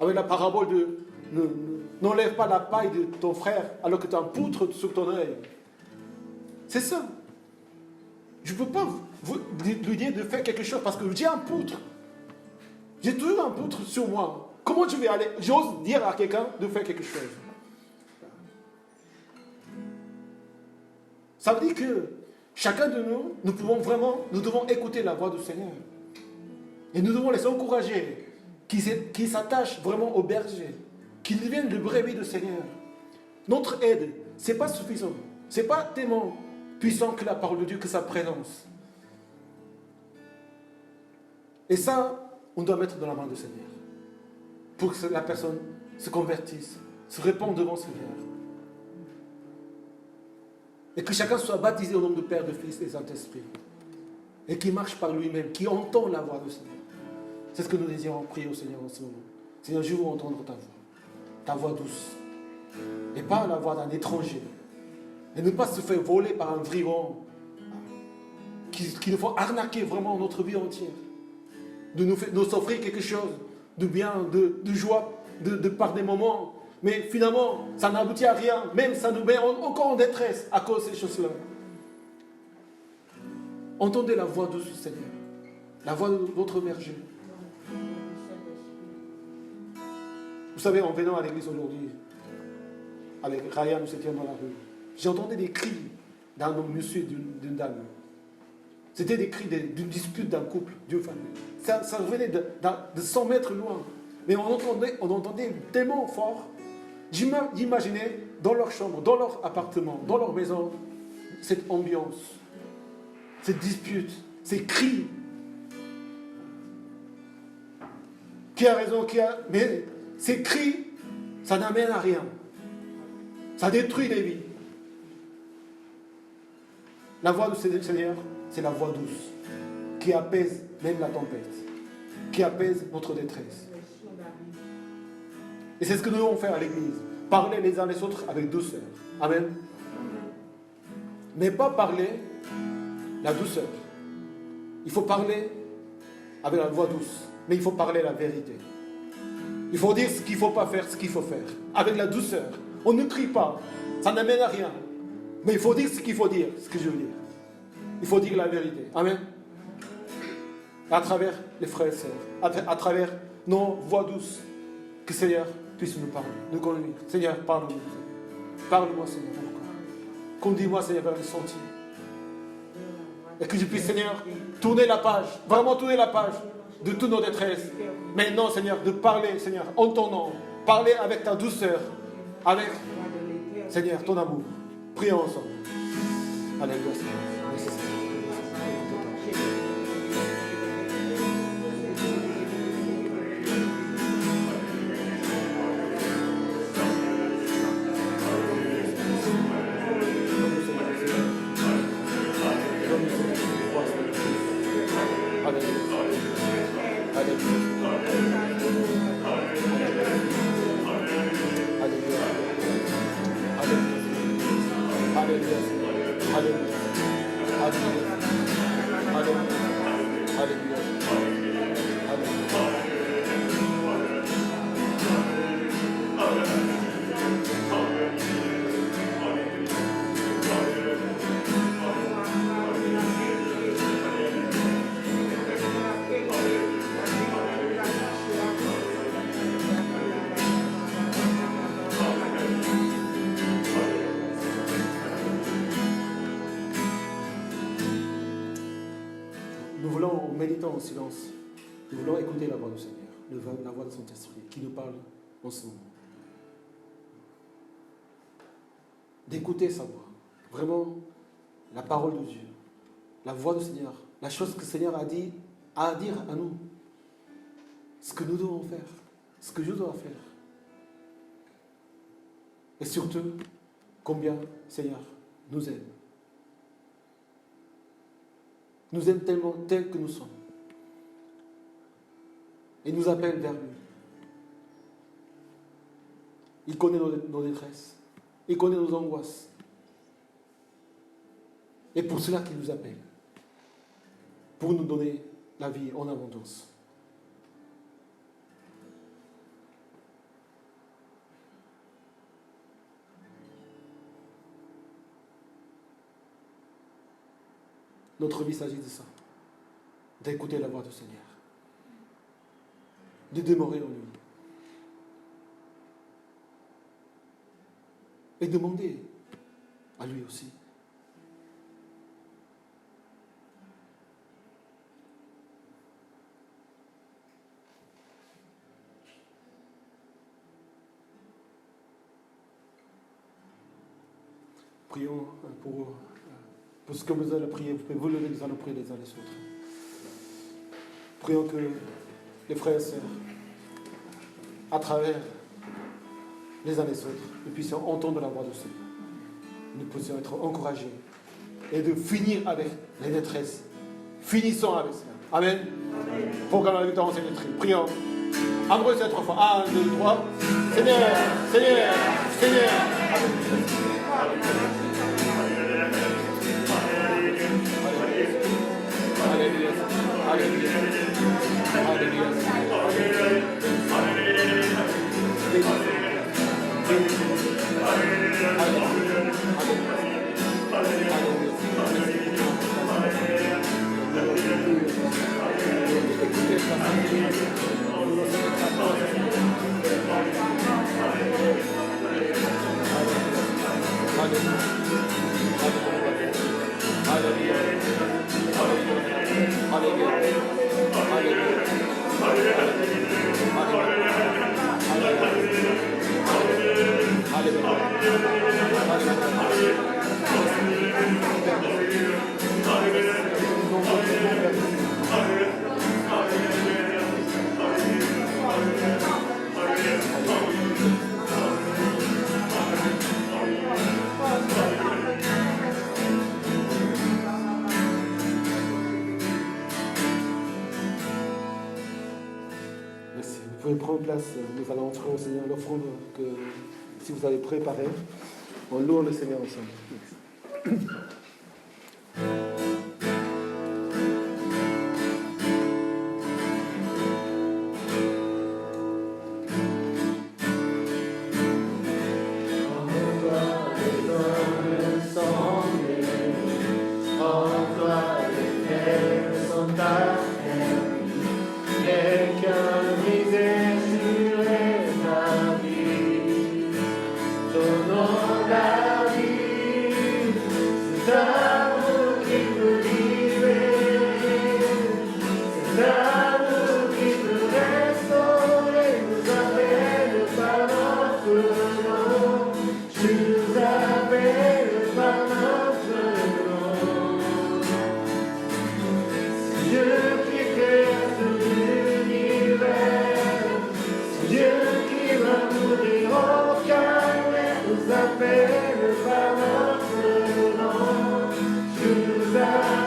Speaker 4: Avec la parabole de n'enlève pas la paille de ton frère alors que tu as un poutre sur ton œil. C'est ça. Je ne peux pas lui dire de faire quelque chose parce que j'ai un poutre. J'ai toujours un poutre sur moi. Comment je vais aller? J'ose dire à quelqu'un de faire quelque chose. Ça veut dire que chacun de nous, nous devons écouter la voix du Seigneur. Et nous devons les encourager, qu'ils s'attachent vraiment au berger, qu'ils deviennent le brebis du Seigneur. Notre aide, ce n'est pas suffisant. Ce n'est pas tellement puissant que la parole de Dieu, que sa présence. Et ça, on doit mettre dans la main du Seigneur. Pour que la personne se convertisse, se répande devant le Seigneur. Et que chacun soit baptisé au nom du Père, du Fils et du Saint-Esprit. Et qui marche par lui-même, qui entend la voix du Seigneur. C'est ce que nous désirons prier au Seigneur en ce moment. Seigneur, je veux entendre ta voix douce. Et pas la voix d'un étranger. Et ne pas se faire voler par un brigand qui nous faut arnaquer vraiment notre vie entière. De nous offrir quelque chose de bien, de joie, de par des moments. Mais finalement, ça n'aboutit à rien. Même ça nous met encore en détresse à cause de ces choses-là. Entendez la voix douce du Seigneur. La voix de votre berger. Vous savez, en venant à l'église aujourd'hui, avec Ryan, nous étions dans la rue, j'ai entendu des cris d'un homme, monsieur, d'une dame. C'était des cris d'une dispute d'un couple, d'une famille. Ça venait de 100 mètres loin. Mais on entendait tellement fort. J'imaginais dans leur chambre, dans leur appartement, dans leur maison, cette ambiance, cette dispute, ces cris. Qui a raison, mais ces cris, ça n'amène à rien. Ça détruit les vies. La voix du Seigneur, c'est la voix douce, qui apaise même la tempête, qui apaise notre détresse. Et c'est ce que nous devons faire à l'église. Parler les uns les autres avec douceur. Amen. mais pas parler la douceur. Il faut parler avec la voix douce, mais il faut parler la vérité. Il faut dire ce qu'il ne faut pas faire, ce qu'il faut faire, avec la douceur. On ne crie pas, ça n'amène à rien. Mais il faut dire ce qu'il faut dire, ce que je veux dire. Il faut dire la vérité. Amen. À travers les frères et sœurs, à travers nos voix douces, que le Seigneur puisse nous parler, nous conduire. Seigneur, parle-nous. Parle-moi, Seigneur, encore. Conduis-moi, Seigneur, vers le sentier. Et que je puisse, Seigneur, tourner la page, vraiment tourner la page de toutes nos détresses. Maintenant, Seigneur, de parler, Seigneur, en ton nom. Parler avec ta douceur, avec, Seigneur, ton amour. Prions ensemble. Alléluia, Seigneur. Merci, Seigneur. Nous voulons, en méditant en silence, nous voulons écouter la voix du Seigneur, la voix de son esprit qui nous parle en ce moment. D'écouter sa voix, vraiment la parole de Dieu, la voix du Seigneur, la chose que le Seigneur a dit, à dire à nous, ce que nous devons faire, ce que je dois faire. Et surtout, combien le Seigneur nous aime. Nous aime tellement tel que nous sommes. Et nous appelle vers lui. Il connaît nos détresses. Il connaît nos angoisses. Et pour cela qu'il nous appelle. Pour nous donner la vie en abondance. Notre vie s'agit de ça. D'écouter la voix du Seigneur. De demeurer en lui. Et demander à lui aussi. Prions pour ce que vous allez prier. Vous pouvez vous lever, nous allons prier les uns les autres. Prions que les frères et sœurs, à travers les uns les autres, nous puissions entendre la voix du Seigneur. Nous puissions être encouragés et de finir avec les détresses. Finissons avec cela. Amen. Pour gagner la victoire en Seigneur. Prions. Embrassez cette fois. 1, 2, 3. Seigneur, Seigneur, Seigneur. Alléluia. Alléluia. Alléluia. Merci. Vous pouvez prendre place. Nous allons offrir au Seigneur l'offrande que si vous avez préparée, on loue le Seigneur ensemble.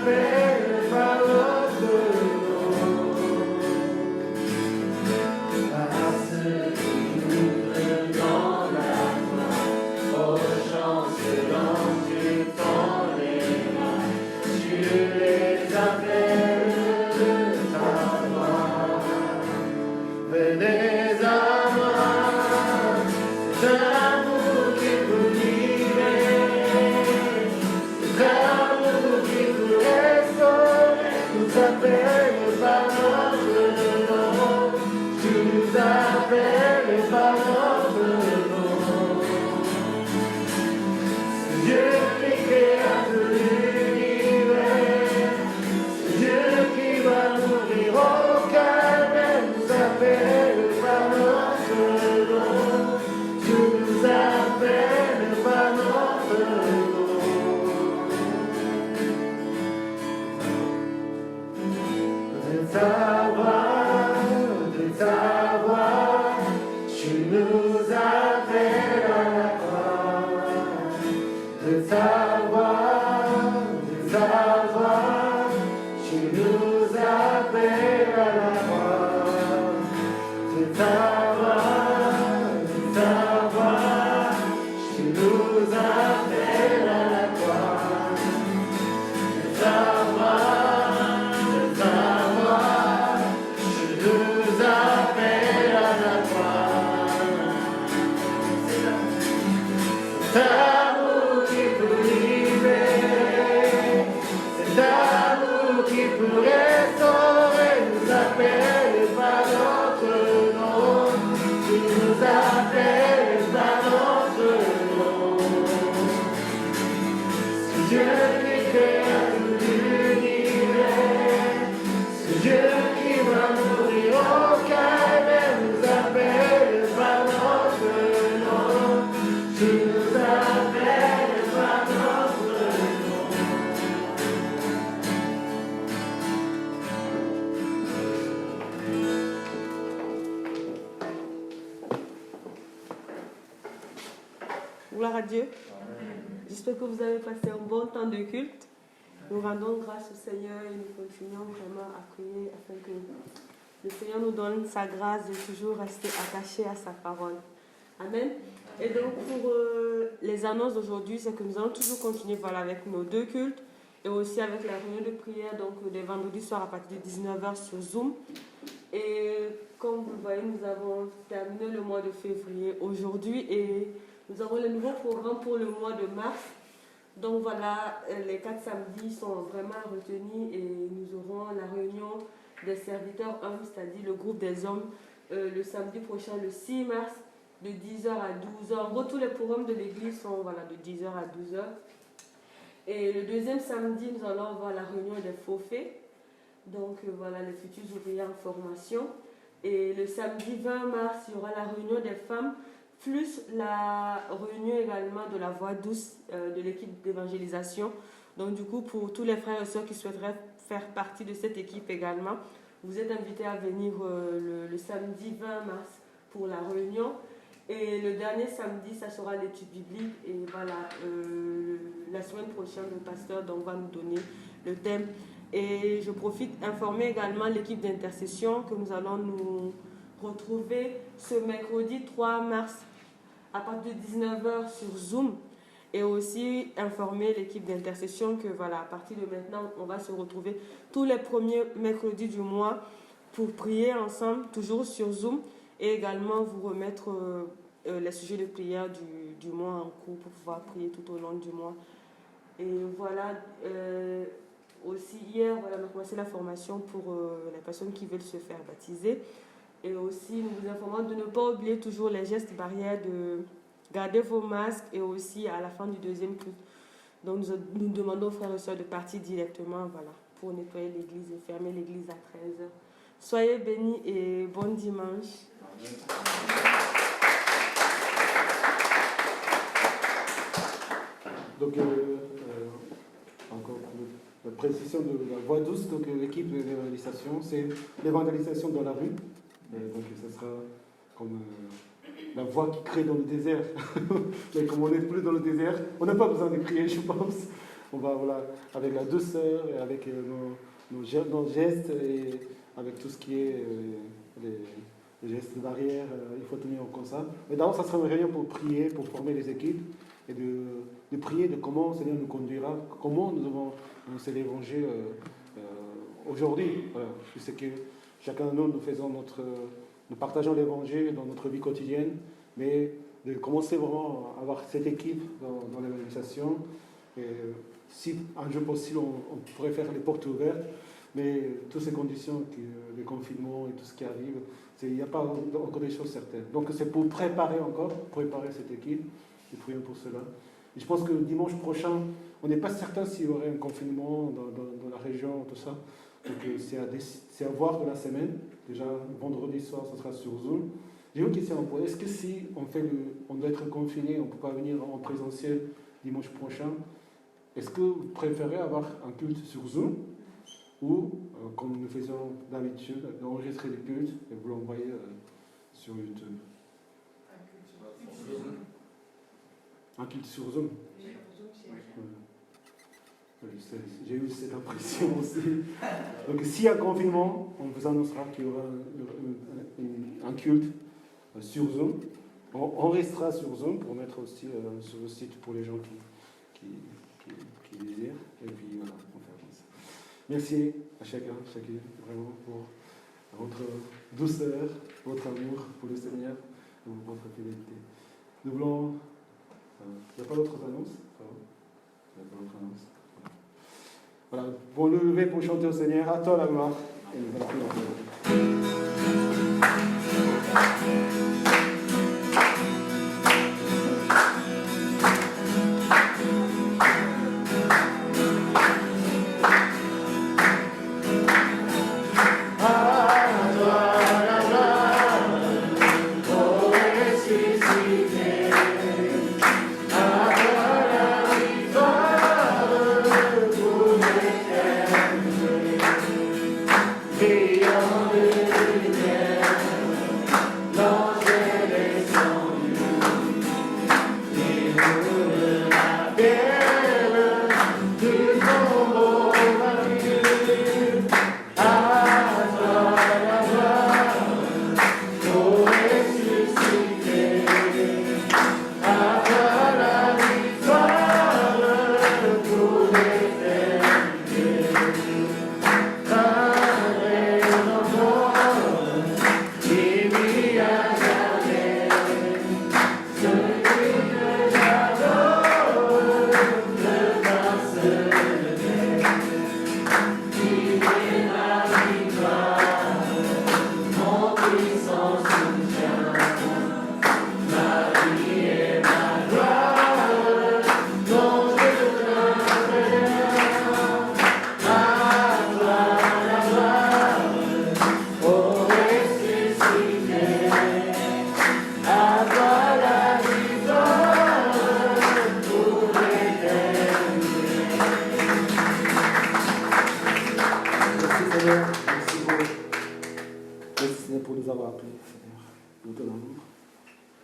Speaker 3: appelle par notre nom. Parce qu'ils nous dans la main, aux gens selon tu tends les mains, tu les appelles de ta main. Venez à moi, c'est l'amour qui vous libère, c'est l'amour qui vous restaure, nous appelle par notre nom, tu nous appelles par notre nom. C'est Dieu qui créa tout l'univers, c'est Dieu qui va nourrir au calme, nous appelle par notre nom, tu nous appelles par notre nom. De ta voix, tu nous appelles à la croix. De ta voix, tu nous appelles à la croix. De ta voix, tu nous appelles à la croix. De ta voix, tu nous appelles à la croix. C'est l'amour qui vous libère, c'est l'amour qui vous restaurer, nous appelle par notre nom, tu nous appelles par notre nom. C'est Dieu qui créa tout l'univers, c'est Dieu qui va nourrir au calme, nous appelle par notre nom, tu nous appelles par notre nom.
Speaker 5: Gloire à Dieu. J'espère que vous avez passé un bon temps de culte. Nous rendons grâce au Seigneur et nous continuons vraiment à prier afin que le Seigneur nous donne sa grâce de toujours rester attaché à sa parole. Amen. Et donc pour les annonces d'aujourd'hui, c'est que nous allons toujours continuer avec nos deux cultes et aussi avec la réunion de prière, donc les vendredis soirs à partir de 19h sur Zoom. Et comme vous le voyez, nous avons terminé le mois de février aujourd'hui et nous avons le nouveau programme pour le mois de mars. Donc voilà, les 4 samedis sont vraiment retenus et nous aurons la réunion des serviteurs hommes, c'est-à-dire le groupe des hommes, le samedi prochain, le 6 mars, de 10h à 12h. En gros, tous les programmes de l'église sont de 10h à 12h. Et le deuxième samedi, nous allons avoir la réunion des forfaits. Donc voilà, les futurs ouvriers en formation. Et le samedi 20 mars, il y aura la réunion des femmes, plus la réunion également de la voix douce de l'équipe d'évangélisation. Donc du coup, pour tous les frères et sœurs qui souhaiteraient faire partie de cette équipe également, vous êtes invités à venir le samedi 20 mars pour la réunion. Et le dernier samedi, ça sera l'étude biblique. Et voilà, la semaine prochaine, le pasteur va nous donner le thème. Et je profite d'informer également l'équipe d'intercession que nous allons nous retrouver ce mercredi 3 mars à partir de 19h sur Zoom. Et aussi informer l'équipe d'intercession que à partir de maintenant, on va se retrouver tous les premiers mercredis du mois pour prier ensemble, toujours sur Zoom, et également vous remettre les sujets de prière du mois en cours pour pouvoir prier tout au long du mois. Et voilà, aussi hier, on a commencé la formation pour les personnes qui veulent se faire baptiser. Et aussi, nous vous informons de ne pas oublier toujours les gestes barrières, de garder vos masques et aussi à la fin du deuxième culte. Donc nous demandons aux frères et sœurs de partir directement pour nettoyer l'église et fermer l'église à 13h. Soyez bénis et bon dimanche.
Speaker 4: Donc, encore pour la précision de la voix douce, donc l'équipe d'évangélisation, c'est l'évangélisation dans la rue. Donc, ce sera comme la voix qui crie dans le désert. Mais comme on n'est plus dans le désert, on n'a pas besoin de crier, je pense. on va, voilà, avec la douceur et avec nos gestes et avec tout ce qui est les gestes barrières, il faut tenir comme ça. Mais d'abord, ça sera une réunion pour prier, pour former les équipes et de prier de comment le Seigneur nous conduira, comment nous devons annoncer l'évangile aujourd'hui. Voilà. Je sais que chacun de nous, nous partageons l'évangile dans notre vie quotidienne, mais de commencer vraiment à avoir cette équipe dans l'évangélisation. Et si un jour possible, on pourrait faire les portes ouvertes, mais toutes ces conditions, les confinements et tout ce qui arrive, il n'y a pas encore des choses certaines. Donc c'est pour préparer cette équipe, et prions pour cela. Et je pense que dimanche prochain, on n'est pas certain s'il y aurait un confinement dans la région, tout ça. Donc c'est à voir de la semaine. Déjà, vendredi soir, ça sera sur Zoom. J'ai une question à poser. Est-ce que si on doit être confiné, on ne peut pas venir en présentiel dimanche prochain, est-ce que vous préférez avoir un culte sur Zoom ou, comme nous faisons d'habitude, enregistrer le culte et vous l'envoyer sur YouTube? Un culte sur Zoom. J'ai eu cette impression aussi. Donc s'il y a confinement, on vous annoncera qu'il y aura un culte sur Zoom. On restera sur Zoom pour mettre aussi sur le site pour les gens qui désirent. Et puis voilà, on fait comme ça. Merci à chacune, vraiment pour votre douceur, votre amour pour le Seigneur et votre fidélité. Nous voulons... Il n'y a pas d'autres annonces? Il n'y a pas d'autres annonces. Voilà, pour nous lever, pour chanter au Seigneur, à toi la gloire. Et nous allons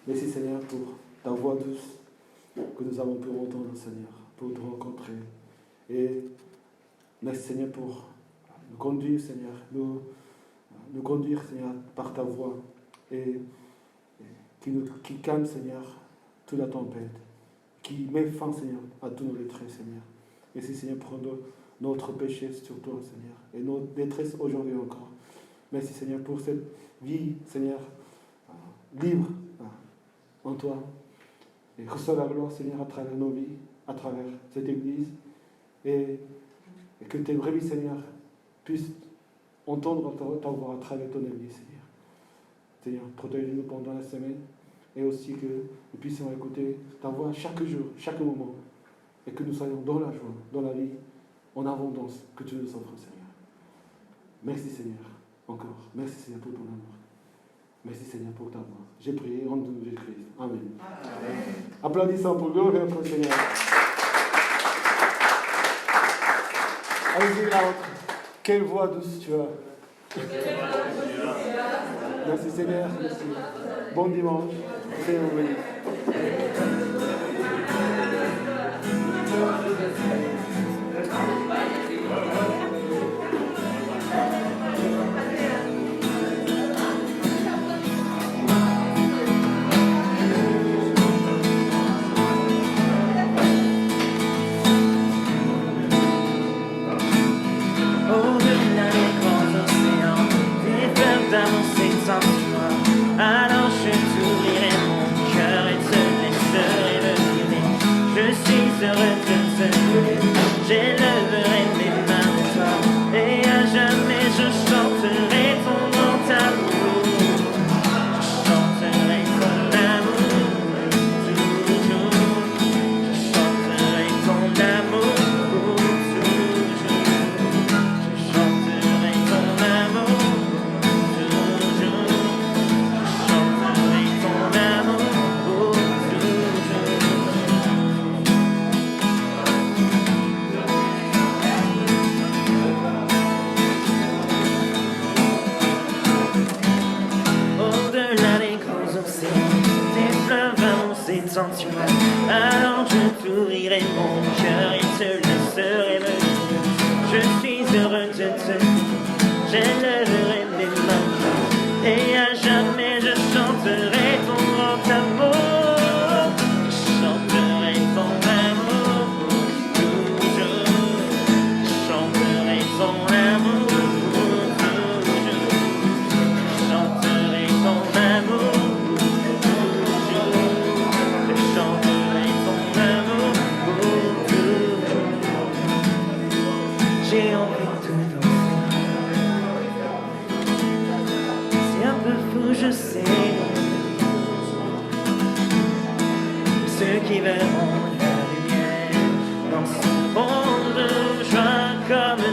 Speaker 4: Merci Seigneur pour ta voix douce que nous avons pu entendre, Seigneur, pour te rencontrer. Et merci Seigneur pour nous conduire, Seigneur, nous conduire, Seigneur, par ta voix et qui calme, Seigneur, toute la tempête, qui met fin, Seigneur, à tous nos détresse, Seigneur. Merci Seigneur pour notre péché sur toi, Seigneur, et notre détresse aujourd'hui encore. Merci Seigneur pour cette vie, Seigneur, libre en toi. Et reçois la gloire, Seigneur, à travers nos vies, à travers cette Église. Et que tes brebis, Seigneur, puissent entendre ta voix à travers ton Église, Seigneur. Seigneur, protège-nous pendant la semaine. Et aussi que nous puissions écouter ta voix chaque jour, chaque moment. Et que nous soyons dans la joie, dans la vie, en abondance que tu nous offres, Seigneur. Merci, Seigneur, encore. Merci, Seigneur, pour ton amour. Merci Seigneur pour ta voix. J'ai prié en nom de Jésus-Christ. Amen. Amen. Applaudissons pour glorifier notre Seigneur. Allez-y l'autre. Quelle voix douce tu as. Merci Seigneur. Merci. Bon dimanche. Seigneur béni.
Speaker 2: sensuel. Alors je t'ouvrirai mon cœur et te laisserai me dire je suis heureux de te, j'élèverai mes mains et à jamais je chanterai ton grand amour. Je chanterai ton amour toujours. Je chanterai ton amour toujours. Je chanterai ton amour toujours. Je chanterai ton amour toujours. J'ai envie de tout danser. C'est un peu fou, je sais. Ceux qui verront la lumière dans ce monde de joie comme